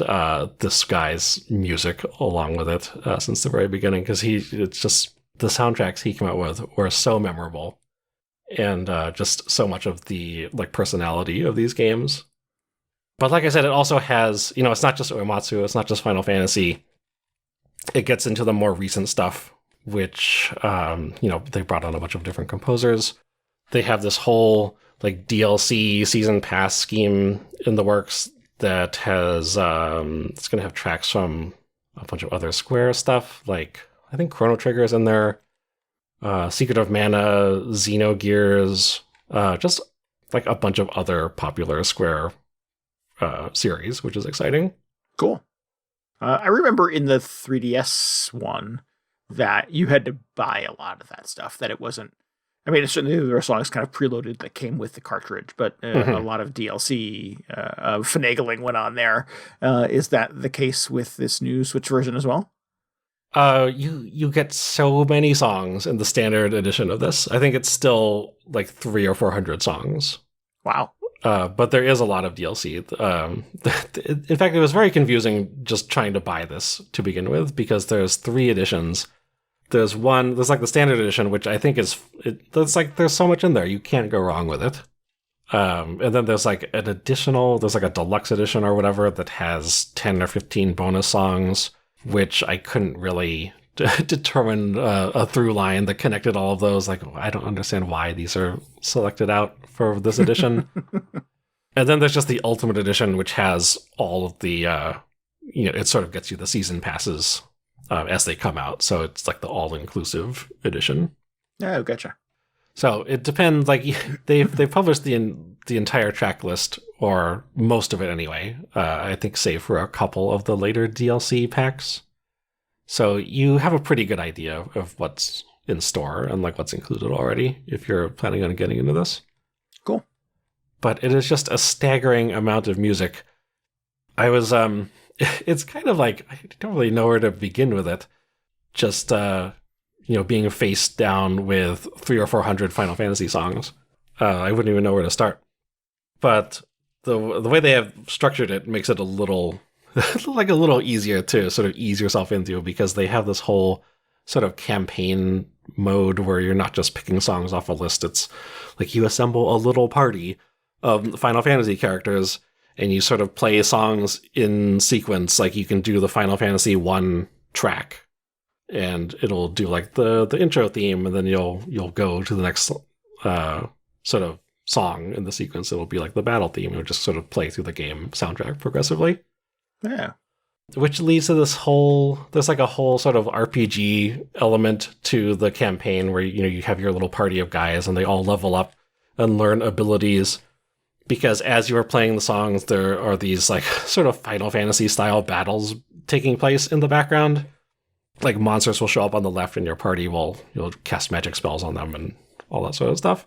this guy's music along with it since the very beginning, because it's just the soundtracks he came out with were so memorable, and just so much of the like personality of these games. But like I said, it also has, it's not just Uematsu, it's not just Final Fantasy. It gets into the more recent stuff, which, they brought on a bunch of different composers. They have this whole like DLC season pass scheme in the works that has, it's going to have tracks from a bunch of other Square stuff. Like, I think Chrono Trigger is in there, Secret of Mana, Xenogears, just like a bunch of other popular Square series, which is exciting. Cool. I remember in the 3DS one that you had to buy a lot of that stuff, that it wasn't, I mean, certainly there were songs kind of preloaded that came with the cartridge, but a lot of DLC finagling went on there. Is that the case with this new Switch version as well? You get so many songs in the standard edition of this. I think it's still like 300 or 400 songs. Wow. But there is a lot of DLC. In fact, it was very confusing just trying to buy this to begin with, because there's 3 editions There's like the standard edition, which I think there's so much in there. You can't go wrong with it. And then there's like there's like a deluxe edition or whatever that has 10 or 15 bonus songs, which I couldn't really determine a through line that connected all of those. Like, I don't understand why these are selected out for this edition. And then there's just the Ultimate Edition, which has all of the, it sort of gets you the season passes as they come out. So it's like the all-inclusive edition. Oh, gotcha. So it depends. Like they've published the entire track list, or most of it anyway. I think, save for a couple of the later DLC packs. So you have a pretty good idea of what's in store and like what's included already if you're planning on getting into this. Cool. But it is just a staggering amount of music. It's kind of like, I don't really know where to begin with it. Just, being face down with 300 or 400 Final Fantasy songs. I wouldn't even know where to start. But the way they have structured it makes it a little easier to sort of ease yourself into, because they have this whole sort of campaign mode where you're not just picking songs off a list. It's like you assemble a little party of Final Fantasy characters and you sort of play songs in sequence. Like you can do the Final Fantasy 1 track and it'll do like the intro theme, and then you'll go to the next sort of song in the sequence. It'll be like the battle theme. It'll just sort of play through the game soundtrack progressively. Yeah. Which leads to there's like a whole sort of RPG element to the campaign where, you have your little party of guys and they all level up and learn abilities. Because as you are playing the songs, there are these like sort of Final Fantasy style battles taking place in the background. Like monsters will show up on the left and your party you'll cast magic spells on them and all that sort of stuff.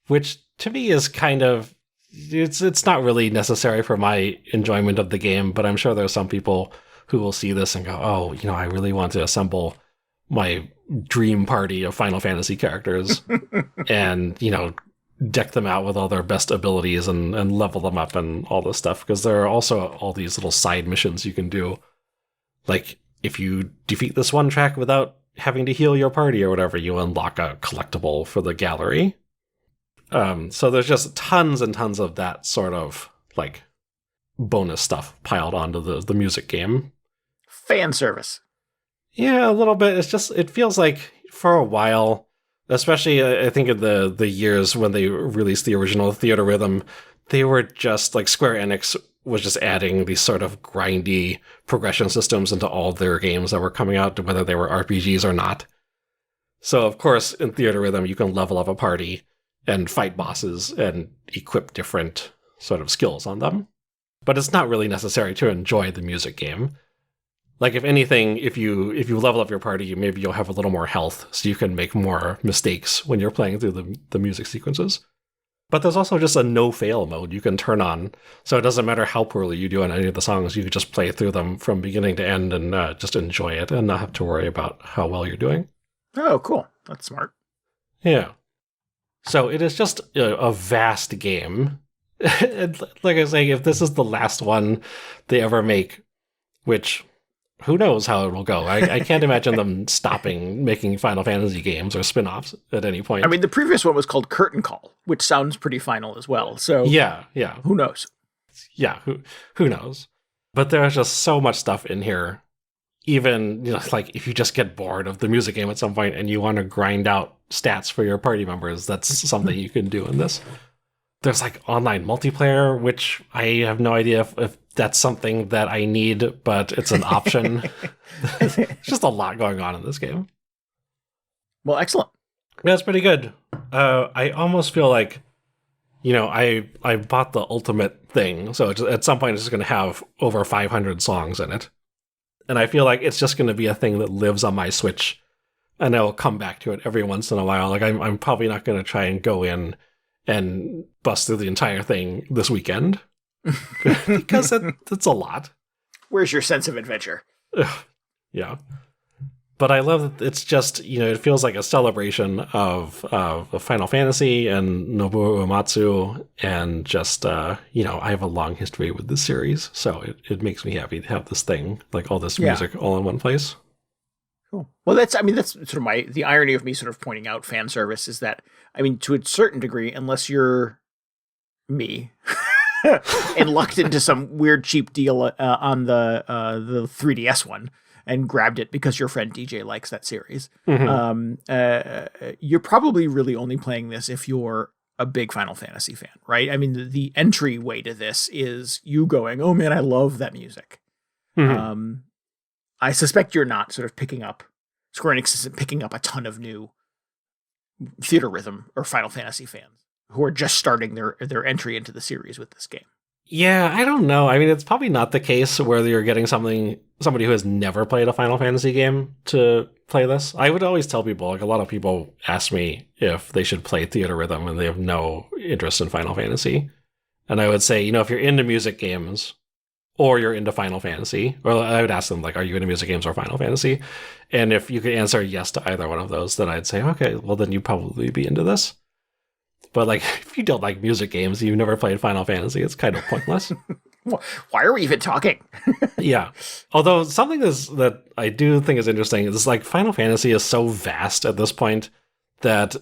Which to me is kind of, it's not really necessary for my enjoyment of the game, but I'm sure there's some people who will see this and go, oh, I really want to assemble my dream party of Final Fantasy characters and, deck them out with all their best abilities and level them up and all this stuff. Because there are also all these little side missions you can do. Like, if you defeat this one track without having to heal your party or whatever, you unlock a collectible for the gallery. So there's just tons and tons of that sort of like bonus stuff piled onto the music game. Fan service. Yeah, a little bit. It feels like for a while, especially I think in the years when they released the original Theatrhythm, they were just like Square Enix was just adding these sort of grindy progression systems into all their games that were coming out, whether they were RPGs or not. So of course, in Theatrhythm, you can level up a party and fight bosses and equip different sort of skills on them. But it's not really necessary to enjoy the music game. Like, if anything, if you level up your party, maybe you'll have a little more health, so you can make more mistakes when you're playing through the music sequences. But there's also just a no-fail mode you can turn on, so it doesn't matter how poorly you do on any of the songs, you can just play through them from beginning to end and just enjoy it and not have to worry about how well you're doing. Oh, cool. That's smart. Yeah. So it is just a vast game. Like I was saying, if this is the last one they ever make, which who knows how it will go. I can't imagine them stopping making Final Fantasy games or spin-offs at any point. I mean, the previous one was called Curtain Call, which sounds pretty final as well. So yeah. Who knows? Yeah, who knows? But there's just so much stuff in here. Even, like if you just get bored of the music game at some point and you want to grind out stats for your party members, that's something you can do in this. There's like online multiplayer, which I have no idea if that's something that I need, but it's an option. There's just a lot going on in this game. Well, excellent. Yeah, it's pretty good. I almost feel like, I bought the ultimate thing, so at some point it's just going to have over 500 songs in it. And I feel like it's just going to be a thing that lives on my Switch, and I'll come back to it every once in a while. Like I'm probably not going to try and go in and bust through the entire thing this weekend because it's a lot. Where's your sense of adventure? Yeah. But I love that it's just, it feels like a celebration of Final Fantasy and Nobuo Uematsu, and just, I have a long history with this series, so it makes me happy to have this thing, like all this music all in one place. Cool. Well, that's sort of the irony of me sort of pointing out fan service is that, to a certain degree, unless you're me and lucked into some weird cheap deal on the 3DS one and grabbed it because your friend DJ likes that series, you're probably really only playing this if you're a big Final Fantasy fan, right? The entryway to this is you going, oh man, I love that music. I suspect you're not sort of Square Enix isn't picking up a ton of new Theatrhythm or Final Fantasy fans who are just starting their entry into the series with this game. Yeah, I don't know. It's probably not the case where you're getting somebody who has never played a Final Fantasy game to play this. I would always tell people, like a lot of people ask me if they should play Theatrhythm and they have no interest in Final Fantasy. And I would say, if you're into music games or you're into Final Fantasy, or I would ask them, like, are you into music games or Final Fantasy? And if you could answer yes to either one of those, then I'd say, okay, well, then you'd probably be into this. But, like, if you don't like music games, you've never played Final Fantasy, it's kind of pointless. Why are we even talking? Yeah. Although something that I do think is interesting is, like, Final Fantasy is so vast at this point that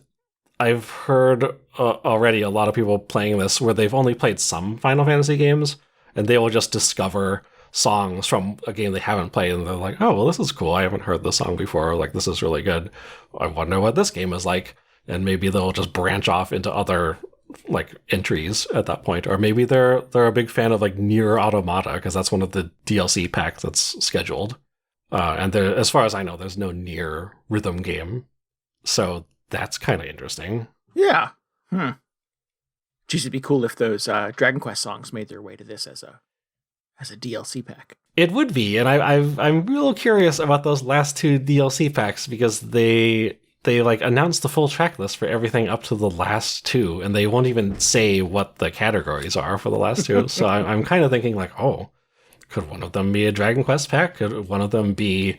I've heard already a lot of people playing this where they've only played some Final Fantasy games, and they will just discover songs from a game they haven't played, and they're like, oh, well, this is cool. I haven't heard this song before. Like, this is really good. I wonder what this game is like. And maybe they'll just branch off into other, like, entries at that point. Or maybe they're a big fan of, like, Nier Automata, because that's one of the DLC packs that's scheduled. And there, as far as I know, there's no Nier rhythm game. So that's kind of interesting. Yeah. Geez, it'd be cool if those Dragon Quest songs made their way to this as a DLC pack. It would be, and I'm real curious about those last two DLC packs because they like announced the full track list for everything up to the last two, and they won't even say what the categories are for the last two. So I'm kind of thinking like, oh, could one of them be a Dragon Quest pack? Could one of them be,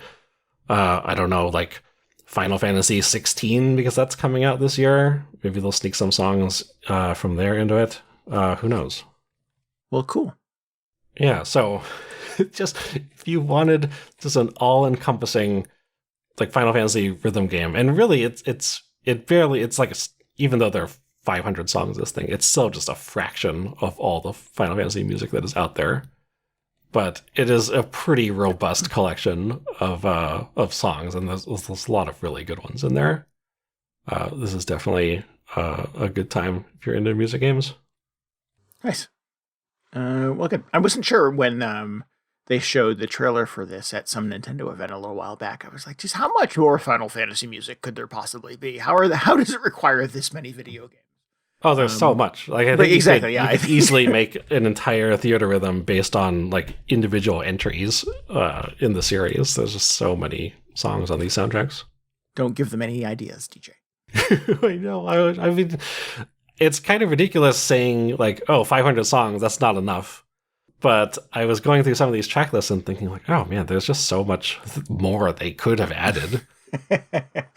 I don't know, like Final Fantasy 16 because that's coming out this year? Maybe they'll sneak some songs from there into it. Who knows? Well, cool. Yeah. So just if you wanted just an all-encompassing like Final Fantasy rhythm game, and really it's like even though there are 500 songs, this thing, it's still just a fraction of all the Final Fantasy music that is out there. But it is a pretty robust collection of songs, and there's a lot of really good ones in there. This is definitely a good time if you're into music games. Nice. Well, good. I wasn't sure when they showed the trailer for this at some Nintendo event a little while back. I was like, just how much more Final Fantasy music could there possibly be? How does it require this many video games? Oh, there's so much. Like I think exactly, you could easily make an entire Theatrhythm based on like individual entries in the series. There's just so many songs on these soundtracks. Don't give them any ideas, DJ. I know. I mean, it's kind of ridiculous saying like, oh, 500 songs, that's not enough. But I was going through some of these track lists and thinking like, oh man, there's just so much more they could have added.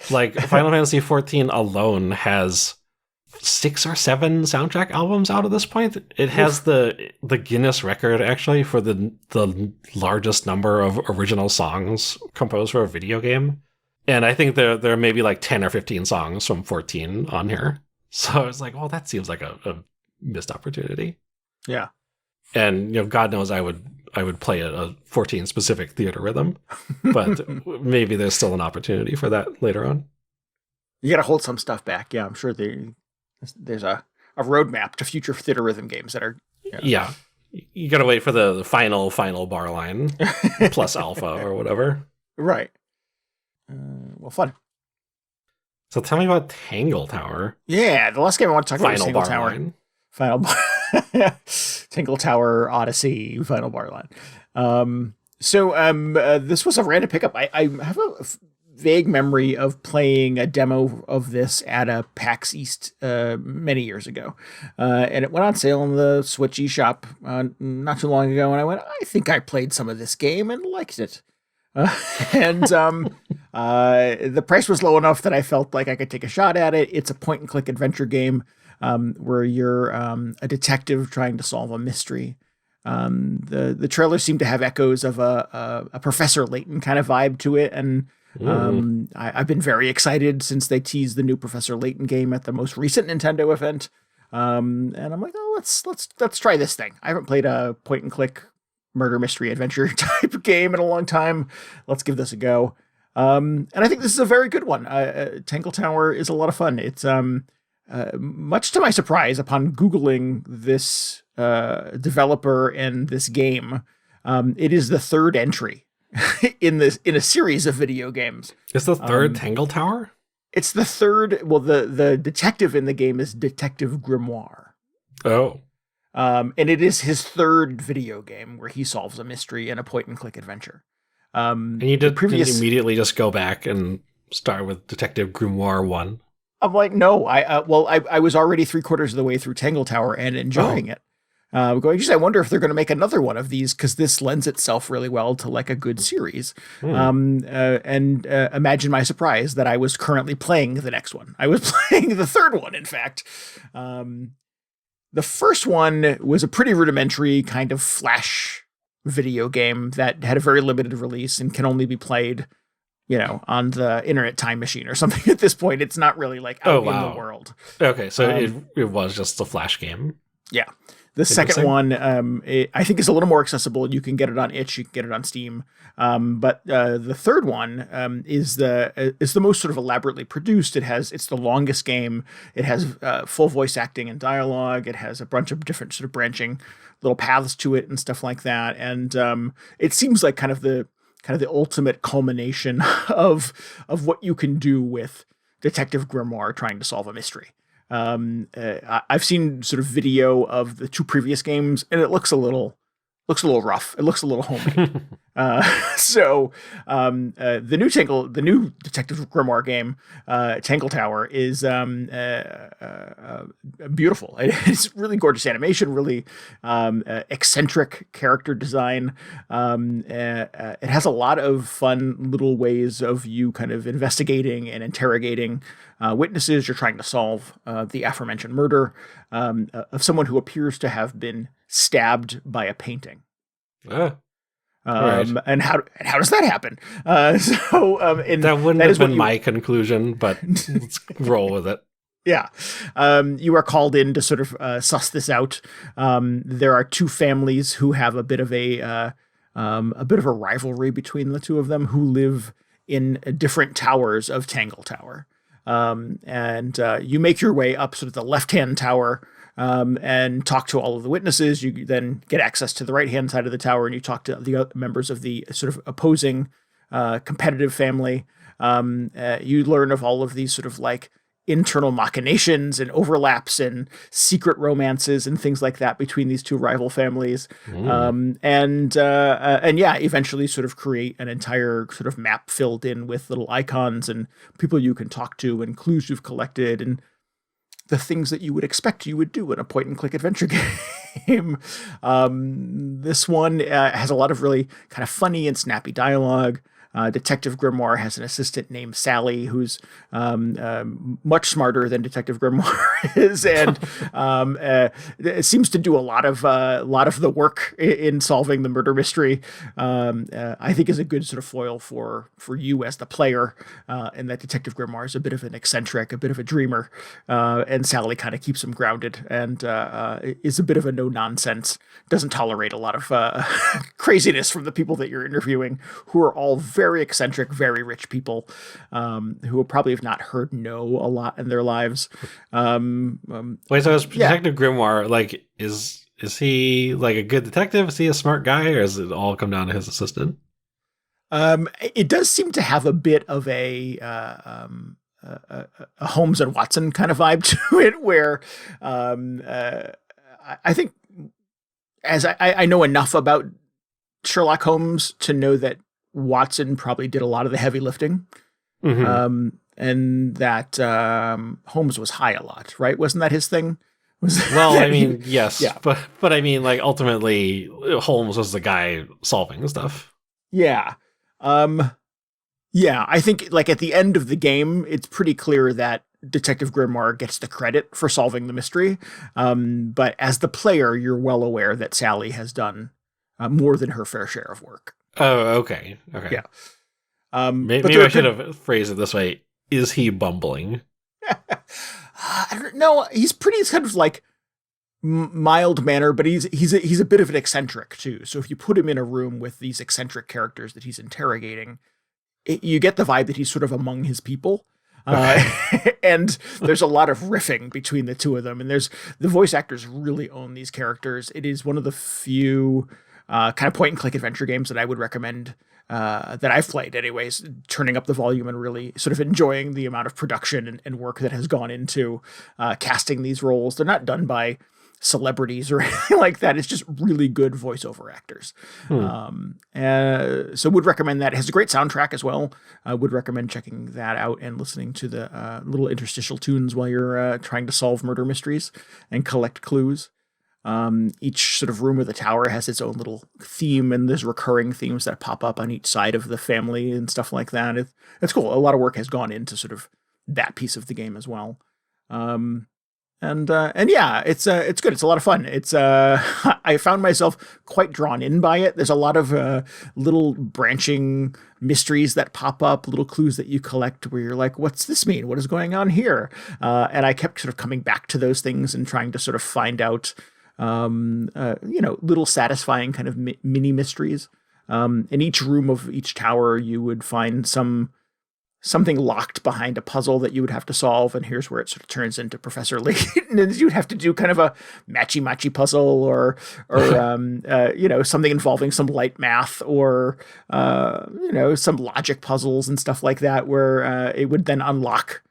Like Final Fantasy XIV alone has 6 or 7 soundtrack albums out at this point. It has the Guinness record actually for the largest number of original songs composed for a video game. And I think there are maybe like 10 or 15 songs from 14 on here. So I was like, well, that seems like a missed opportunity. Yeah. And God knows I would play a 14 specific Theatrhythm, but maybe there's still an opportunity for that later on. You got to hold some stuff back. Yeah, I'm sure there's a roadmap to future Theatrhythm games that are. Yeah, you got to wait for the final bar line plus alpha or whatever. Right. Well, fun. So tell me about Tangle Tower. Yeah, the last game I want to talk about is Tangle Bar Tower. Line. Final Bar. Tangle Tower Odyssey Final Bar Line. This was a random pickup. I have a vague memory of playing a demo of this at a PAX East many years ago. And it went on sale in the Switch eShop not too long ago. And I went, I think I played some of this game and liked it. The price was low enough that I felt like I could take a shot at it. It's a point-and-click adventure game where you're a detective trying to solve a mystery. The trailer seemed to have echoes of a Professor Layton kind of vibe to it, and I've been very excited since they teased the new Professor Layton game at the most recent Nintendo event. And I'm like, oh, let's try this thing. I haven't played a point and click murder mystery adventure type game in a long time. Let's give this a go. And I think this is a very good one. Tangle Tower is a lot of fun. It's much to my surprise upon Googling this developer and this game. It is the third entry in a series of video games. It's the third Tangle Tower? It's the third. Well, the detective in the game is Detective Grimoire. Oh. And it is his third video game where he solves a mystery in a point and click adventure. And you did immediately just go back and start with Detective Grimoire 1? I'm like, no, I was already 3/4 of the way through Tangle Tower and enjoying it. I wonder if they're going to make another one of these, because this lends itself really well to like a good series. Imagine my surprise that I was currently playing the next one. I was playing the third one, in fact. The first one was a pretty rudimentary kind of flash video game that had a very limited release and can only be played, on the Internet Time Machine or something at this point. It's not really like out in the world. Okay, so it was just a flash game. Yeah. The second one, I think, is a little more accessible. You can get it on itch, you can get it on Steam. But the third one is the most sort of elaborately produced. It's the longest game. It has full voice acting and dialogue. It has a bunch of different sort of branching little paths to it and stuff like that. And it seems like kind of the ultimate culmination of what you can do with Detective Grimoire trying to solve a mystery. I've seen sort of video of the two previous games, and it looks a little rough. It looks a little homemade. The new Detective Grimoire game, Tangle Tower, is beautiful. It's really gorgeous animation, really eccentric character design. It has a lot of fun little ways of you kind of investigating and interrogating witnesses. You're trying to solve the aforementioned murder of someone who appears to have been stabbed by a painting. Right. And how does that happen? That wouldn't have been my conclusion, but let's roll with it. Yeah. You are called in to sort of suss this out. There are two families who have a bit of a rivalry between the two of them, who live in different towers of Tangle Tower. You make your way up sort of the left-hand tower, and talk to all of the witnesses. You then get access to the right-hand side of the tower, and you talk to the other members of the sort of opposing competitive family. You learn of all of these sort of like internal machinations and overlaps and secret romances and things like that between these two rival families. Eventually sort of create an entire sort of map filled in with little icons and people you can talk to and clues you've collected and the things that you would expect you would do in a point and click adventure game. This one has a lot of really kind of funny and snappy dialogue. Detective Grimoire has an assistant named Sally, who's much smarter than Detective Grimoire is, and it seems to do a lot of the work in solving the murder mystery. I think is a good sort of foil for you as the player, and that Detective Grimoire is a bit of an eccentric, a bit of a dreamer, and Sally kind of keeps him grounded and is a bit of a no nonsense. Doesn't tolerate a lot of craziness from the people that you're interviewing, who are all very eccentric, very rich people, who probably have not heard no a lot in their lives. Wait, so is Detective Grimoire, like, is he like a good detective? Is he a smart guy, or does it all come down to his assistant? It does seem to have a bit of a Holmes and Watson kind of vibe to it, where I think, as I know enough about Sherlock Holmes to know that Watson probably did a lot of the heavy lifting, and that Holmes was high a lot, right? Wasn't that his thing? Yes, yeah. but I mean, like, ultimately, Holmes was the guy solving stuff. Yeah, I think, like, at the end of the game, it's pretty clear that Detective Grimoire gets the credit for solving the mystery, but as the player, you're well aware that Sally has done more than her fair share of work. Oh, okay. Yeah. Maybe I should have phrased it this way. Is he bumbling? I don't know. He's pretty kind of like mild manner, but he's a bit of an eccentric too. So if you put him in a room with these eccentric characters that he's interrogating, you get the vibe that he's sort of among his people. And there's a lot of riffing between the two of them. And the voice actors really own these characters. It is one of the few kind of point and click adventure games that I would recommend, that I've played anyways, turning up the volume and really sort of enjoying the amount of production and work that has gone into casting these roles. They're not done by celebrities or anything like that. It's just really good voiceover actors. So would recommend that. It has a great soundtrack as well. I would recommend checking that out and listening to the little interstitial tunes while you're trying to solve murder mysteries and collect clues. Each sort of room of the tower has its own little theme, and there's recurring themes that pop up on each side of the family and stuff like that. It's cool. A lot of work has gone into sort of that piece of the game as well. And yeah, it's good. It's a lot of fun. I found myself quite drawn in by it. There's a lot of little branching mysteries that pop up, little clues that you collect where you're like, what's this mean? What is going on here? And I kept sort of coming back to those things and trying to sort of find out, little satisfying kind of mini mysteries. In each room of each tower, you would find something locked behind a puzzle that you would have to solve, and here's where it sort of turns into Professor Layton, and you'd have to do kind of a matchy puzzle or something involving some light math or some logic puzzles and stuff like that, where it would then unlock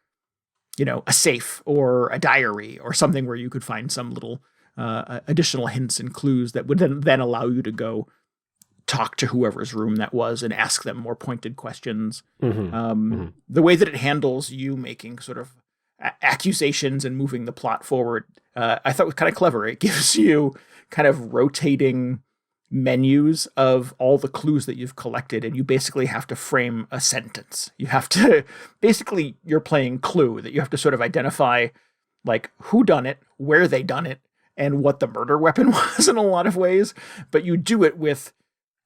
a safe or a diary or something where you could find some little additional hints and clues that would then allow you to go talk to whoever's room that was and ask them more pointed questions. The way that it handles you making sort of accusations and moving the plot forward, I thought was kind of clever. It gives you kind of rotating menus of all the clues that you've collected, and you basically have to frame a sentence. You have to, basically you're playing Clue, that you have to sort of identify like who done it, where they done it, and what the murder weapon was in a lot of ways. But you do it with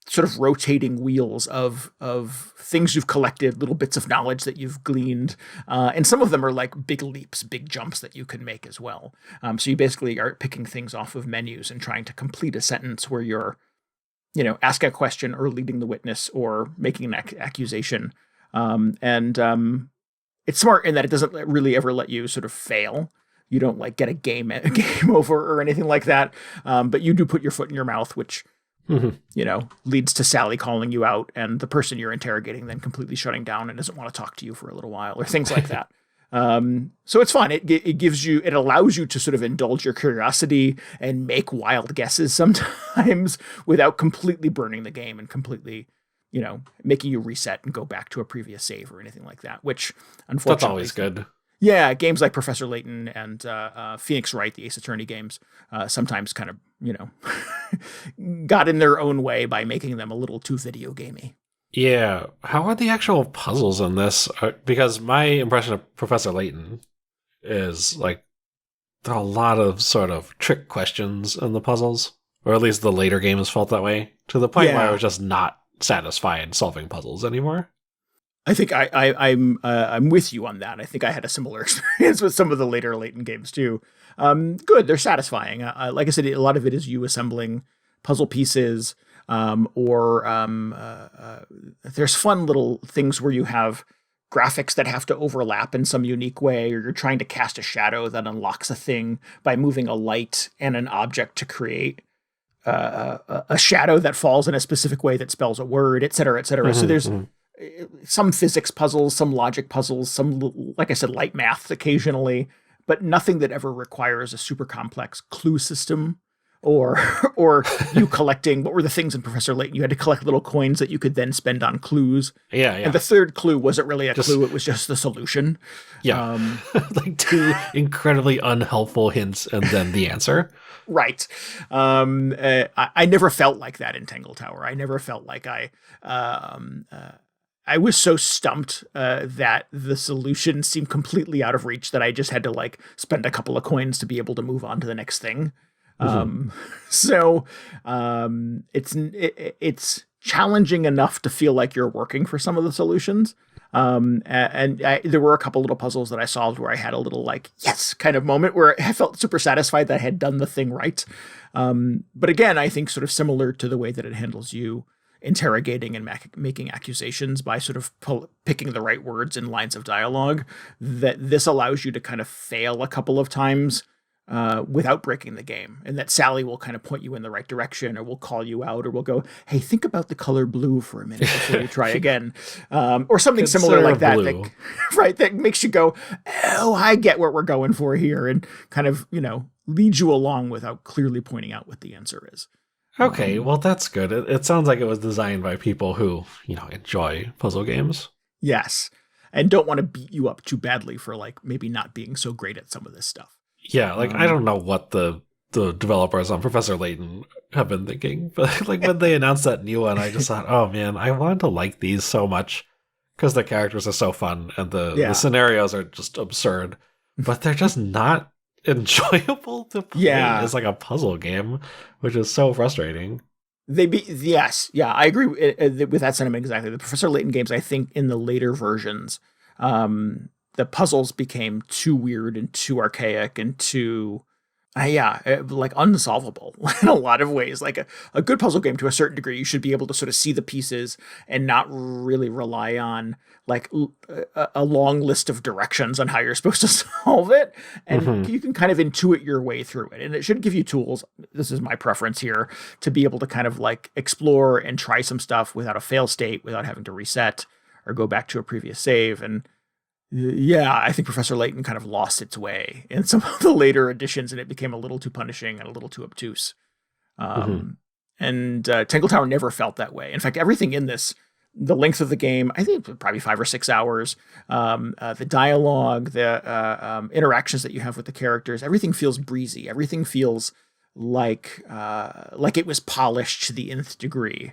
sort of rotating wheels of things you've collected, little bits of knowledge that you've gleaned. And some of them are like big leaps, big jumps that you can make as well. So you basically are picking things off of menus and trying to complete a sentence where you're, asking a question or leading the witness or making an accusation. It's smart in that it doesn't really ever let you sort of fail. You don't like get a game over or anything like that. But you do put your foot in your mouth, which leads to Sally calling you out and the person you're interrogating then completely shutting down and doesn't want to talk to you for a little while or things like that. So it's fun. It allows you to sort of indulge your curiosity and make wild guesses sometimes without completely burning the game and completely, making you reset and go back to a previous save or anything like that, which unfortunately that's always good. Yeah, games like Professor Layton and Phoenix Wright, the Ace Attorney games, sometimes kind of, got in their own way by making them a little too video gamey. Yeah. How are the actual puzzles in this? Because my impression of Professor Layton is like there are a lot of sort of trick questions in the puzzles, or at least the later games felt that way, to the point where I was just not satisfied solving puzzles anymore. I think I'm with you on that. I think I had a similar experience with some of the later Layton games too. Good, they're satisfying. Like I said, a lot of it is you assembling puzzle pieces, or there's fun little things where you have graphics that have to overlap in some unique way, or you're trying to cast a shadow that unlocks a thing by moving a light and an object to create a shadow that falls in a specific way that spells a word, et cetera, et cetera. So there's some physics puzzles, some logic puzzles, some, like I said, light math occasionally, but nothing that ever requires a super complex clue system or you collecting, what were the things in Professor Layton? You had to collect little coins that you could then spend on clues. Yeah. And the third clue wasn't really a clue, it was just the solution. Yeah. Like two incredibly unhelpful hints and then the answer. Right. I never felt like that in Tangle Tower. I never felt like I was so stumped that the solution seemed completely out of reach that I just had to like spend a couple of coins to be able to move on to the next thing. It's challenging enough to feel like you're working for some of the solutions. There were a couple little puzzles that I solved where I had a little like, yes, kind of moment where I felt super satisfied that I had done the thing right. But again, I think sort of similar to the way that it handles you interrogating and making accusations by sort of picking the right words in lines of dialogue, that this allows you to kind of fail a couple of times without breaking the game. And that Sally will kind of point you in the right direction, or will call you out, or will go, hey, think about the color blue for a minute before you try again. Or something similar like that, right, that makes you go, oh, I get what we're going for here, and kind of, lead you along without clearly pointing out what the answer is. Okay, well, that's good. It sounds like it was designed by people who, enjoy puzzle games. Yes. And don't want to beat you up too badly for, like, maybe not being so great at some of this stuff. Yeah, like, I don't know what the developers on Professor Layton have been thinking, but, like, when they announced that new one, I just thought, oh, man, I want to like these so much because the characters are so fun and the scenarios are just absurd, but they're just not enjoyable to play as like a puzzle game, which is so frustrating. I agree with that sentiment exactly. The Professor Layton games, I think in the later versions, the puzzles became too weird and too archaic and too like unsolvable in a lot of ways. Like a good puzzle game, to a certain degree, you should be able to sort of see the pieces and not really rely on like a long list of directions on how you're supposed to solve it. And you can kind of intuit your way through it. And it should give you tools, this is my preference here, to be able to kind of like explore and try some stuff without a fail state, without having to reset or go back to a previous save. And I think Professor Layton kind of lost its way in some of the later editions, and it became a little too punishing and a little too obtuse. And Tangle Tower never felt that way. In fact, everything in this, the length of the game, I think probably 5 or 6 hours, the dialogue, the interactions that you have with the characters, everything feels breezy. Everything feels like it was polished to the nth degree,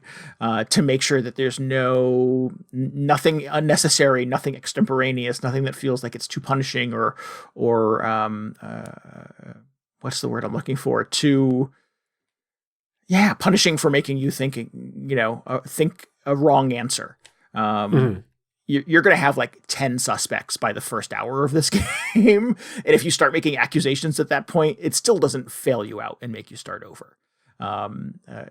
to make sure that there's nothing unnecessary, nothing extemporaneous, nothing that feels like it's too punishing or what's the word I'm looking for? Punishing for making you think a wrong answer. You're going to have like 10 suspects by the first hour of this game. And if you start making accusations at that point, it still doesn't fail you out and make you start over.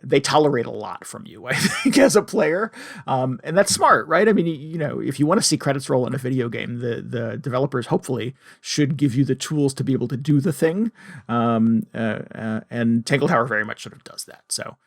They tolerate a lot from you, I think, as a player. And that's smart, right? I mean, if you want to see credits roll in a video game, the developers hopefully should give you the tools to be able to do the thing. And Tangle Tower very much sort of does that. So,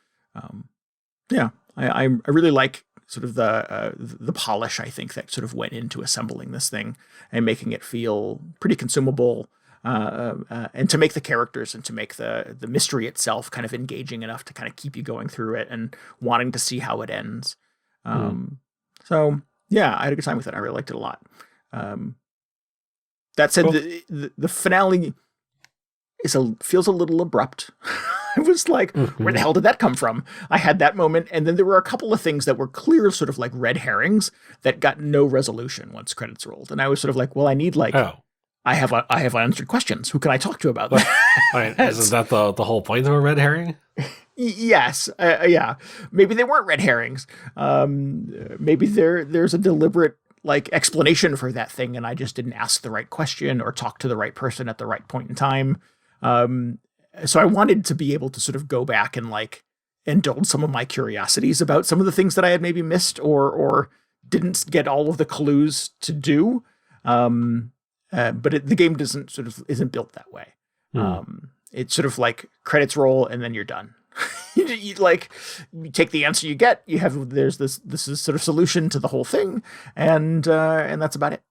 I really like sort of the polish, I think, that sort of went into assembling this thing and making it feel pretty consumable, and to make the characters and to make the mystery itself kind of engaging enough to kind of keep you going through it and wanting to see how it ends. So I had a good time with it. I really liked it a lot. That said, the finale feels a little abrupt. I was like, where the hell did that come from? I had that moment. And then there were a couple of things that were clear sort of like red herrings that got no resolution once credits rolled. And I was sort of like, well, I need I have unanswered questions. Who can I talk to about that? Isn't that the whole point of a red herring? Yes. Maybe they weren't red herrings. Maybe there's a deliberate like explanation for that thing. And I just didn't ask the right question or talk to the right person at the right point in time. So I wanted to be able to sort of go back and like indulge some of my curiosities about some of the things that I had maybe missed or didn't get all of the clues to do. But the game isn't built that way. It's sort of like credits roll and then you're done. you take the answer you get. There's this is sort of solution to the whole thing, and that's about it.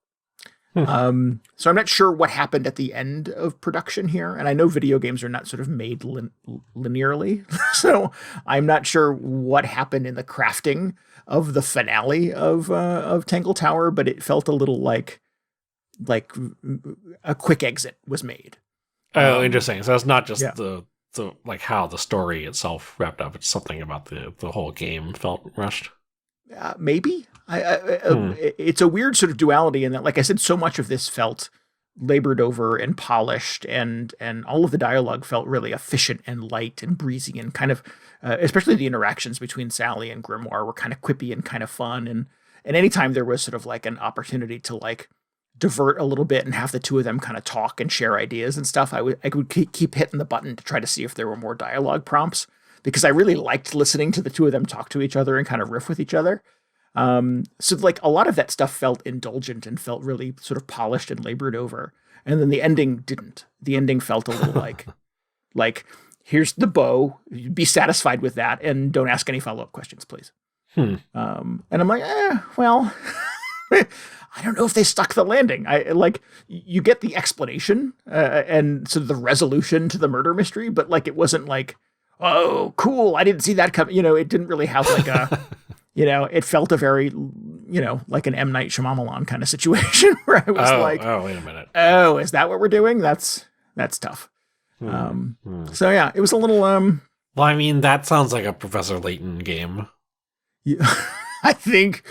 So I'm not sure what happened at the end of production here. And I know video games are not sort of made linearly. So I'm not sure what happened in the crafting of the finale of Tangle Tower, but it felt a little like a quick exit was made. Oh, interesting. So it's not just the like how the story itself wrapped up. It's something about the whole game felt rushed. Maybe. It's a weird sort of duality in that, like I said, so much of this felt labored over and polished, and all of the dialogue felt really efficient and light and breezy, and kind of especially the interactions between Sally and Grimoire were kind of quippy and kind of fun, and anytime there was sort of like an opportunity to like divert a little bit and have the two of them kind of talk and share ideas and stuff, I would keep hitting the button to try to see if there were more dialogue prompts, because I really liked listening to the two of them talk to each other and kind of riff with each other. So like a lot of that stuff felt indulgent and felt really sort of polished and labored over. And then the ending didn't. The ending felt a little like here's the bow, be satisfied with that, and don't ask any follow-up questions, please. And I'm like, well, I don't know if they stuck the landing. You get the explanation and sort of the resolution to the murder mystery, but like it wasn't like, oh, cool, I didn't see that coming. It didn't really have like a, it felt a very, like an M. Night Shyamalan kind of situation where I was oh, wait a minute. Oh, is that what we're doing? That's tough. So yeah, it was a little. Well, I mean, that sounds like a Professor Layton game. Yeah, I think.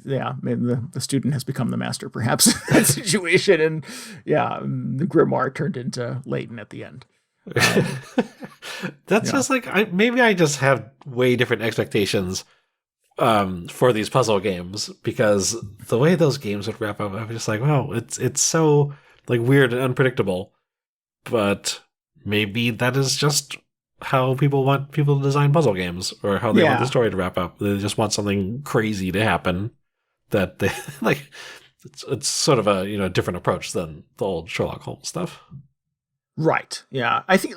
Yeah, maybe the student has become the master, perhaps, in that situation, and the grimoire turned into Layton at the end. That's just like maybe I just have way different expectations for these puzzle games, because the way those games would wrap up, I'm just like, wow, it's so like weird and unpredictable. But maybe that is just how people want people to design puzzle games, or how they want the story to wrap up. They just want something crazy to happen that they like. It's sort of a different approach than the old Sherlock Holmes stuff. Right. Yeah. I think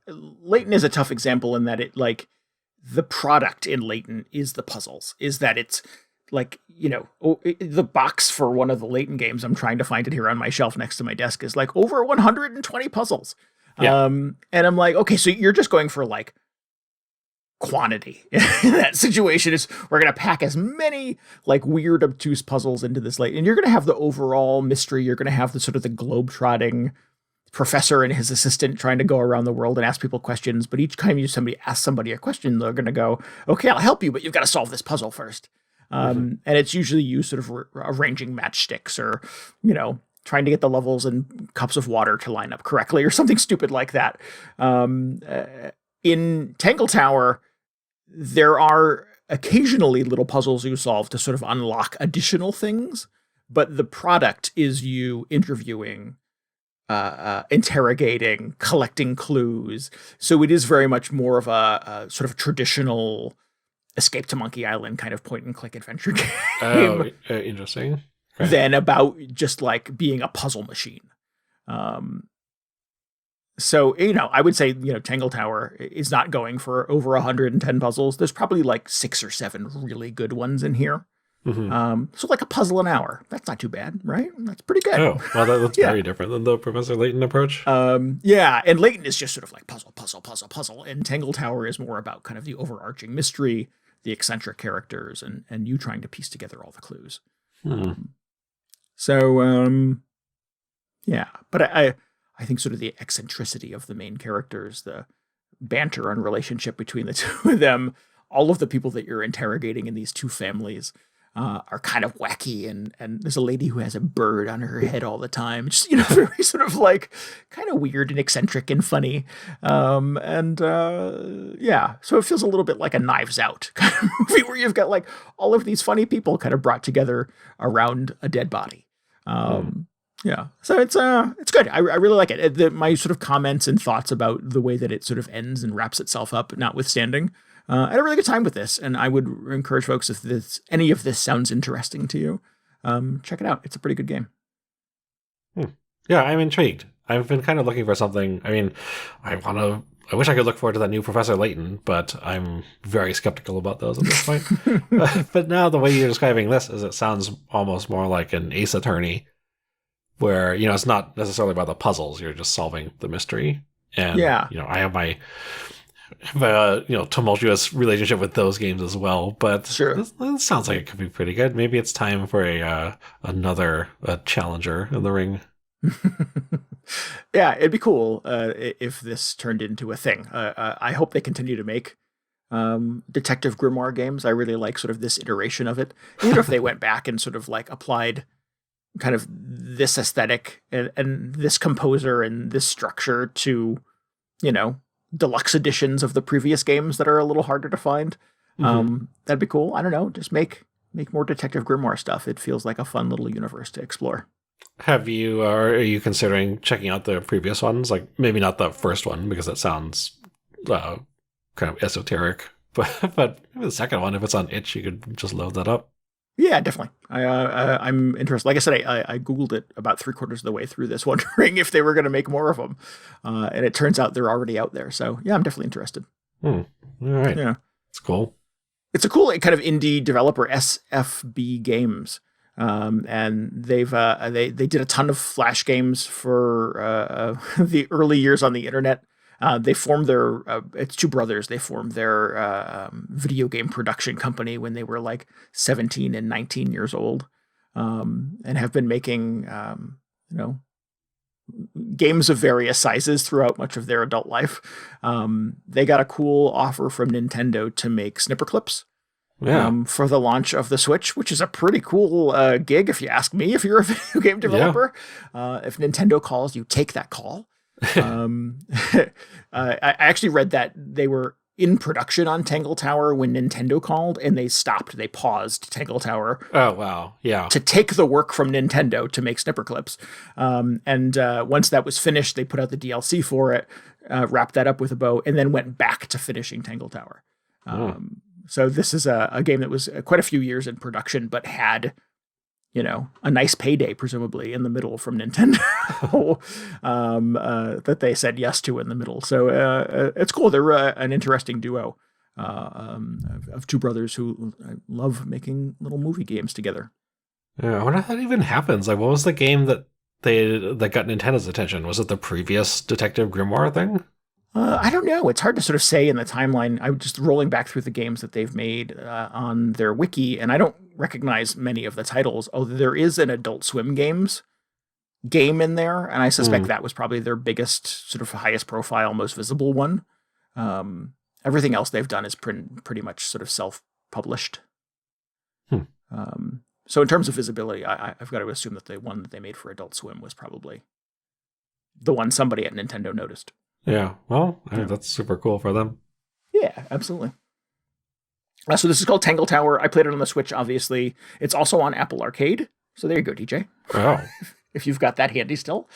Layton is a tough example in that it like the product in Layton is the puzzles. Is that it's like, the box for one of the Layton games, I'm trying to find it here on my shelf next to my desk, is like over 120 puzzles. Yeah. And I'm like, okay, so you're just going for like quantity in that situation. Is we're going to pack as many like weird, obtuse puzzles into this Layton, and you're going to have the overall mystery. You're going to have the sort of the globe-trotting professor and his assistant trying to go around the world and ask people questions. But each time somebody asks somebody a question, they're going to go, okay, I'll help you, but you've got to solve this puzzle first. And it's usually you sort of arranging matchsticks, or, trying to get the levels and cups of water to line up correctly, or something stupid like that. In Tangle Tower, there are occasionally little puzzles you solve to sort of unlock additional things, but the product is you interviewing, interrogating, collecting clues. So it is very much more of a sort of traditional Escape to Monkey Island kind of point and click adventure game. Oh, interesting. Right. Than about just like being a puzzle machine. So, I would say, Tangle Tower is not going for over 110 puzzles. There's probably like 6 or 7 really good ones in here. So like a puzzle an hour. That's not too bad, right? That's pretty good. Oh, well, that's very different than the Professor Layton approach. And Layton is just sort of like puzzle. And Tangle Tower is more about kind of the overarching mystery, the eccentric characters, and you trying to piece together all the clues. But I think sort of the eccentricity of the main characters, the banter and relationship between the two of them, all of the people that you're interrogating in these two families are kind of wacky, and there's a lady who has a bird on her head all the time. Just, very sort of like kind of weird and eccentric and funny. So it feels a little bit like a Knives Out kind of movie where you've got like all of these funny people kind of brought together around a dead body. So it's good. I really like it. My sort of comments and thoughts about the way that it sort of ends and wraps itself up, notwithstanding, I had a really good time with this, and I would encourage folks, if any of this sounds interesting to you, check it out. It's a pretty good game. Yeah, I'm intrigued. I've been kind of looking for something. I mean, I wish I could look forward to that new Professor Layton, but I'm very skeptical about those at this point. But now the way you're describing this is, it sounds almost more like an Ace Attorney, where, it's not necessarily about the puzzles. You're just solving the mystery. And, I have a tumultuous relationship with those games as well, but sure, this sounds like it could be pretty good. Maybe it's time for another challenger in the ring. Yeah, it'd be cool if this turned into a thing. I hope they continue to make Detective Grimoire games. I really like sort of this iteration of it. Even if they went back and sort of like applied kind of this aesthetic and this composer and this structure to, deluxe editions of the previous games that are a little harder to find. That'd be cool. I don't know. Just make more Detective Grimoire stuff. It feels like a fun little universe to explore. Are you considering checking out the previous ones? Like maybe not the first one because that sounds kind of esoteric, but maybe the second one, if it's on itch, you could just load that up. Yeah, definitely. I'm interested. Like I said, I Googled it about 3/4 of the way through this, wondering if they were going to make more of them. And it turns out they're already out there. So yeah, I'm definitely interested. All right. Yeah. It's cool. It's a cool kind of indie developer, SFB Games. And they've they did a ton of Flash games for the early years on the internet. They formed their it's two brothers. They formed their video game production company when they were like 17 and 19 years old, and have been making games of various sizes throughout much of their adult life. They got a cool offer from Nintendo to make snipper clips. Yeah. For the launch of the Switch, which is a pretty cool gig, if you ask me, if you're a video game developer. Yeah. If Nintendo calls, you take that call. I actually read that they were in production on Tangle Tower when Nintendo called, and they paused Tangle Tower. Oh, wow. Yeah. To take the work from Nintendo to make snipper clips. And once that was finished, they put out the DLC for it, wrapped that up with a bow, and then went back to finishing Tangle Tower. So this is a game that was quite a few years in production, but had, a nice payday, presumably, in the middle from Nintendo that they said yes to in the middle. So it's cool. They're an interesting duo of two brothers who love making little movie games together. Yeah, I wonder how that even happens. Like, what was the game that got Nintendo's attention? Was it the previous Detective Grimoire thing? I don't know. It's hard to sort of say in the timeline. I'm just rolling back through the games that they've made on their wiki, and I don't recognize many of the titles, although there is an Adult Swim game in there, and I suspect that was probably their biggest, sort of highest profile, most visible one. Everything else they've done is pretty much sort of self-published. So in terms of visibility, I've got to assume that the one that they made for Adult Swim was probably the one somebody at Nintendo noticed. Yeah, well, I think that's super cool for them. Yeah, absolutely. So this is called Tangle Tower. I played it on the Switch, obviously. It's also on Apple Arcade. So there you go, DJ. Oh. If you've got that handy still.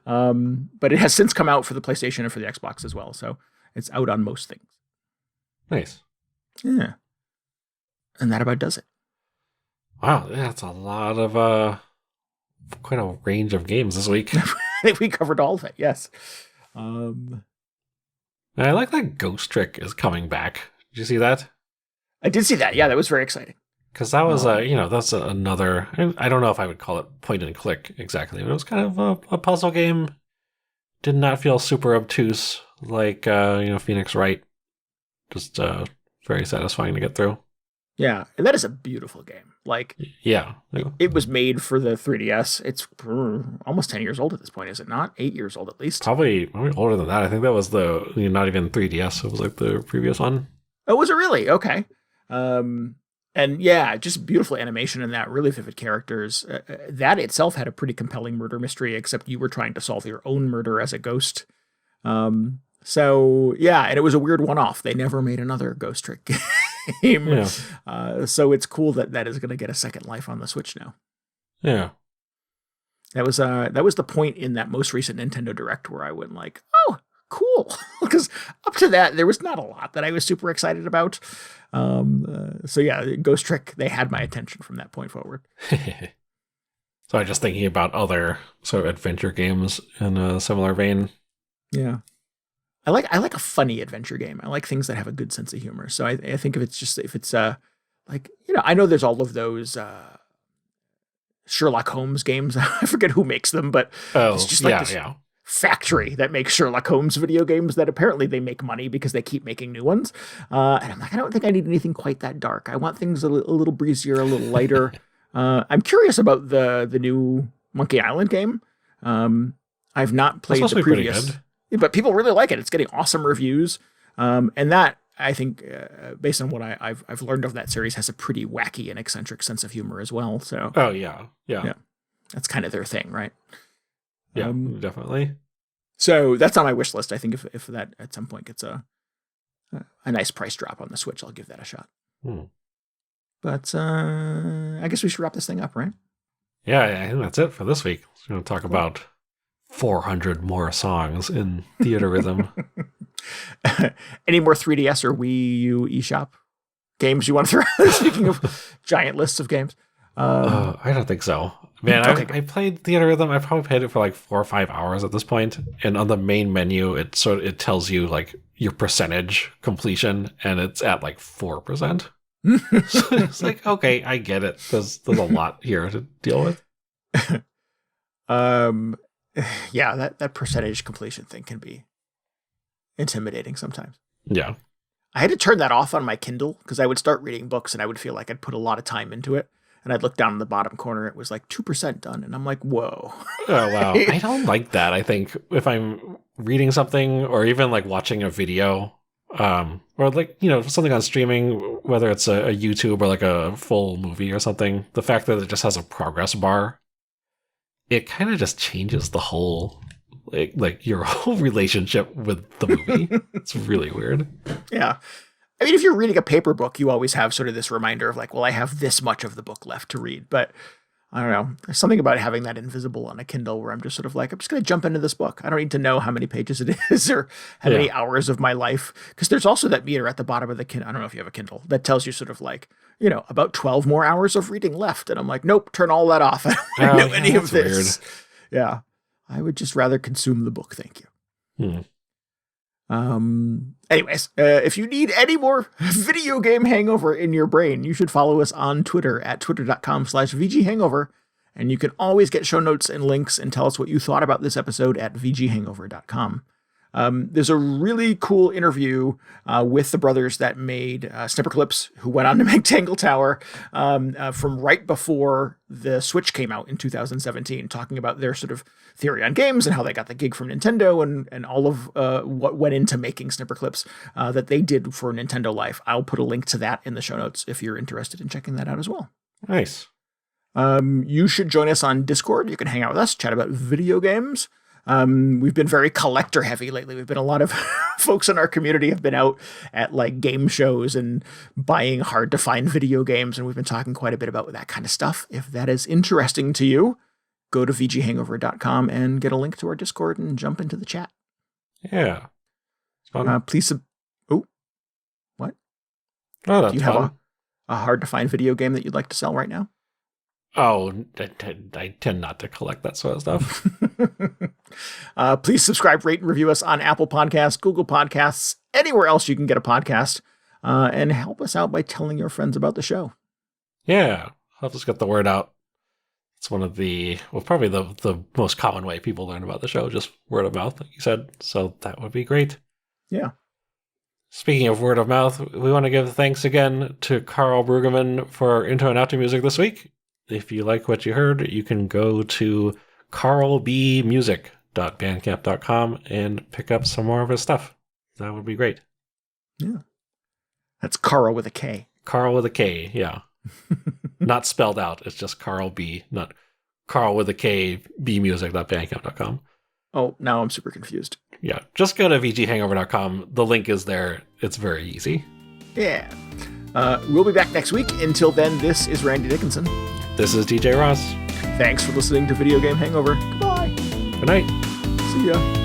But it has since come out for the PlayStation and for the Xbox as well. So it's out on most things. Nice. Yeah. And that about does it. Wow, that's a lot of, quite a range of games this week. I think we covered all of it, yes. I like that Ghost Trick is coming back. Did you see that? I did see that. Yeah, that was very exciting. Because that was that's another. I don't know if I would call it point and click exactly, but it was kind of a puzzle game. Did not feel super obtuse like Phoenix Wright. Just very satisfying to get through. Yeah, and that is a beautiful game. Like, yeah. It was made for the 3DS. It's almost 10 years old at this point, is it not? 8 years old at least. Probably older than that. I think that was not even 3DS. It was like the previous one. Oh, was it really? Okay. And yeah, just beautiful animation in that, really vivid characters. That itself had a pretty compelling murder mystery, except you were trying to solve your own murder as a ghost. So yeah, and it was a weird one-off. They never made another Ghost Trick game. Yeah. So it's cool that is going to get a second life on the Switch now. Yeah. That was the point in that most recent Nintendo Direct where I went like, oh, cool. Because up to that, there was not a lot that I was super excited about. So yeah, Ghost Trick, they had my attention from that point forward. So I'm just thinking about other sort of adventure games in a similar vein. Yeah. I like a funny adventure game. I like things that have a good sense of humor. So I think if it's I know there's all of those Sherlock Holmes games. I forget who makes them, but it's just like this factory that makes Sherlock Holmes video games that apparently they make money because they keep making new ones. And I'm like, I don't think I need anything quite that dark. I want things a little breezier, a little lighter. I'm curious about the new Monkey Island game. I've not played the previous. But people really like it. It's getting awesome reviews. And that, I think, based on what I've learned of that series, has a pretty wacky and eccentric sense of humor as well. So. Oh, yeah. That's kind of their thing, right? Yeah, definitely. So that's on my wish list. I think if that at some point gets a nice price drop on the Switch, I'll give that a shot. But I guess we should wrap this thing up, right? Yeah, I think that's it for this week. We're going to talk about 400 more songs in Theatrhythm. Any more 3DS or Wii U eShop games you want to throw? Speaking of giant lists of games. I don't think so. Man, okay. I played Theatrhythm. I probably played it for like 4 or 5 hours at this point. And on the main menu, it tells you like your percentage completion, and it's at like 4%. So it's like, okay, I get it. There's a lot here to deal with. Yeah, that percentage completion thing can be intimidating sometimes. Yeah. I had to turn that off on my Kindle because I would start reading books and I would feel like I'd put a lot of time into it. And I'd look down in the bottom corner, it was like 2% done. And I'm like, whoa. Oh, wow. I don't like that. I think if I'm reading something or even like watching a video, or like, something on streaming, whether it's a YouTube or like a full movie or something, the fact that it just has a progress bar, it kind of just changes the whole, like your whole relationship with the movie. It's really weird. Yeah. I mean, if you're reading a paper book, you always have sort of this reminder of like, well, I have this much of the book left to read. But I don't know. There's something about having that invisible on a Kindle where I'm just sort of like, I'm just going to jump into this book. I don't need to know how many pages it is or how many hours of my life. Because there's also that meter at the bottom of the Kindle. I don't know if you have a Kindle that tells you sort of like, about 12 more hours of reading left. And I'm like, nope, turn all that off. I don't know any of this. Weird. Yeah. I would just rather consume the book. Thank you. Anyways, if you need any more video game hangover in your brain, you should follow us on Twitter at twitter.com/VGHangover. And you can always get show notes and links and tell us what you thought about this episode at VGHangover.com. There's a really cool interview with the brothers that made Snipper Clips, who went on to make Tangle Tower, from right before the Switch came out in 2017, talking about their sort of theory on games and how they got the gig from Nintendo and all of what went into making Snipper Clips that they did for Nintendo Life. I'll put a link to that in the show notes if you're interested in checking that out as well. Nice. You should join us on Discord. You can hang out with us, chat about video games. We've been very collector heavy lately. We've been a lot of folks in our community have been out at like game shows and buying hard to find video games. And we've been talking quite a bit about that kind of stuff. If that is interesting to you, go to VGHangover.com and get a link to our Discord and jump into the chat. Yeah. Please. What? Oh, that's Do you have a hard to find video game that you'd like to sell right now? Oh, I tend not to collect that sort of stuff. Please subscribe, rate, and review us on Apple Podcasts, Google Podcasts, anywhere else you can get a podcast, and help us out by telling your friends about the show. Yeah, help us get the word out. It's one of probably the most common way people learn about the show, just word of mouth, like you said. So that would be great. Yeah. Speaking of word of mouth, we want to give thanks again to Carl Brueggemann for our intro and outro music this week. If you like what you heard, you can go to carlbmusic.bandcamp.com and pick up some more of his stuff. That would be great. Yeah. That's Carl with a K. Carl with a K, yeah. Not spelled out. It's just Carl B, not Carl with a K, bmusic.bandcamp.com. Oh, now I'm super confused. Yeah, just go to VGHangover.com. The link is there. It's very easy. Yeah. We'll be back next week. Until then, this is Randy Dickinson. This is DJ Ross. Thanks for listening to Video Game Hangover. Goodbye. Good night. See ya.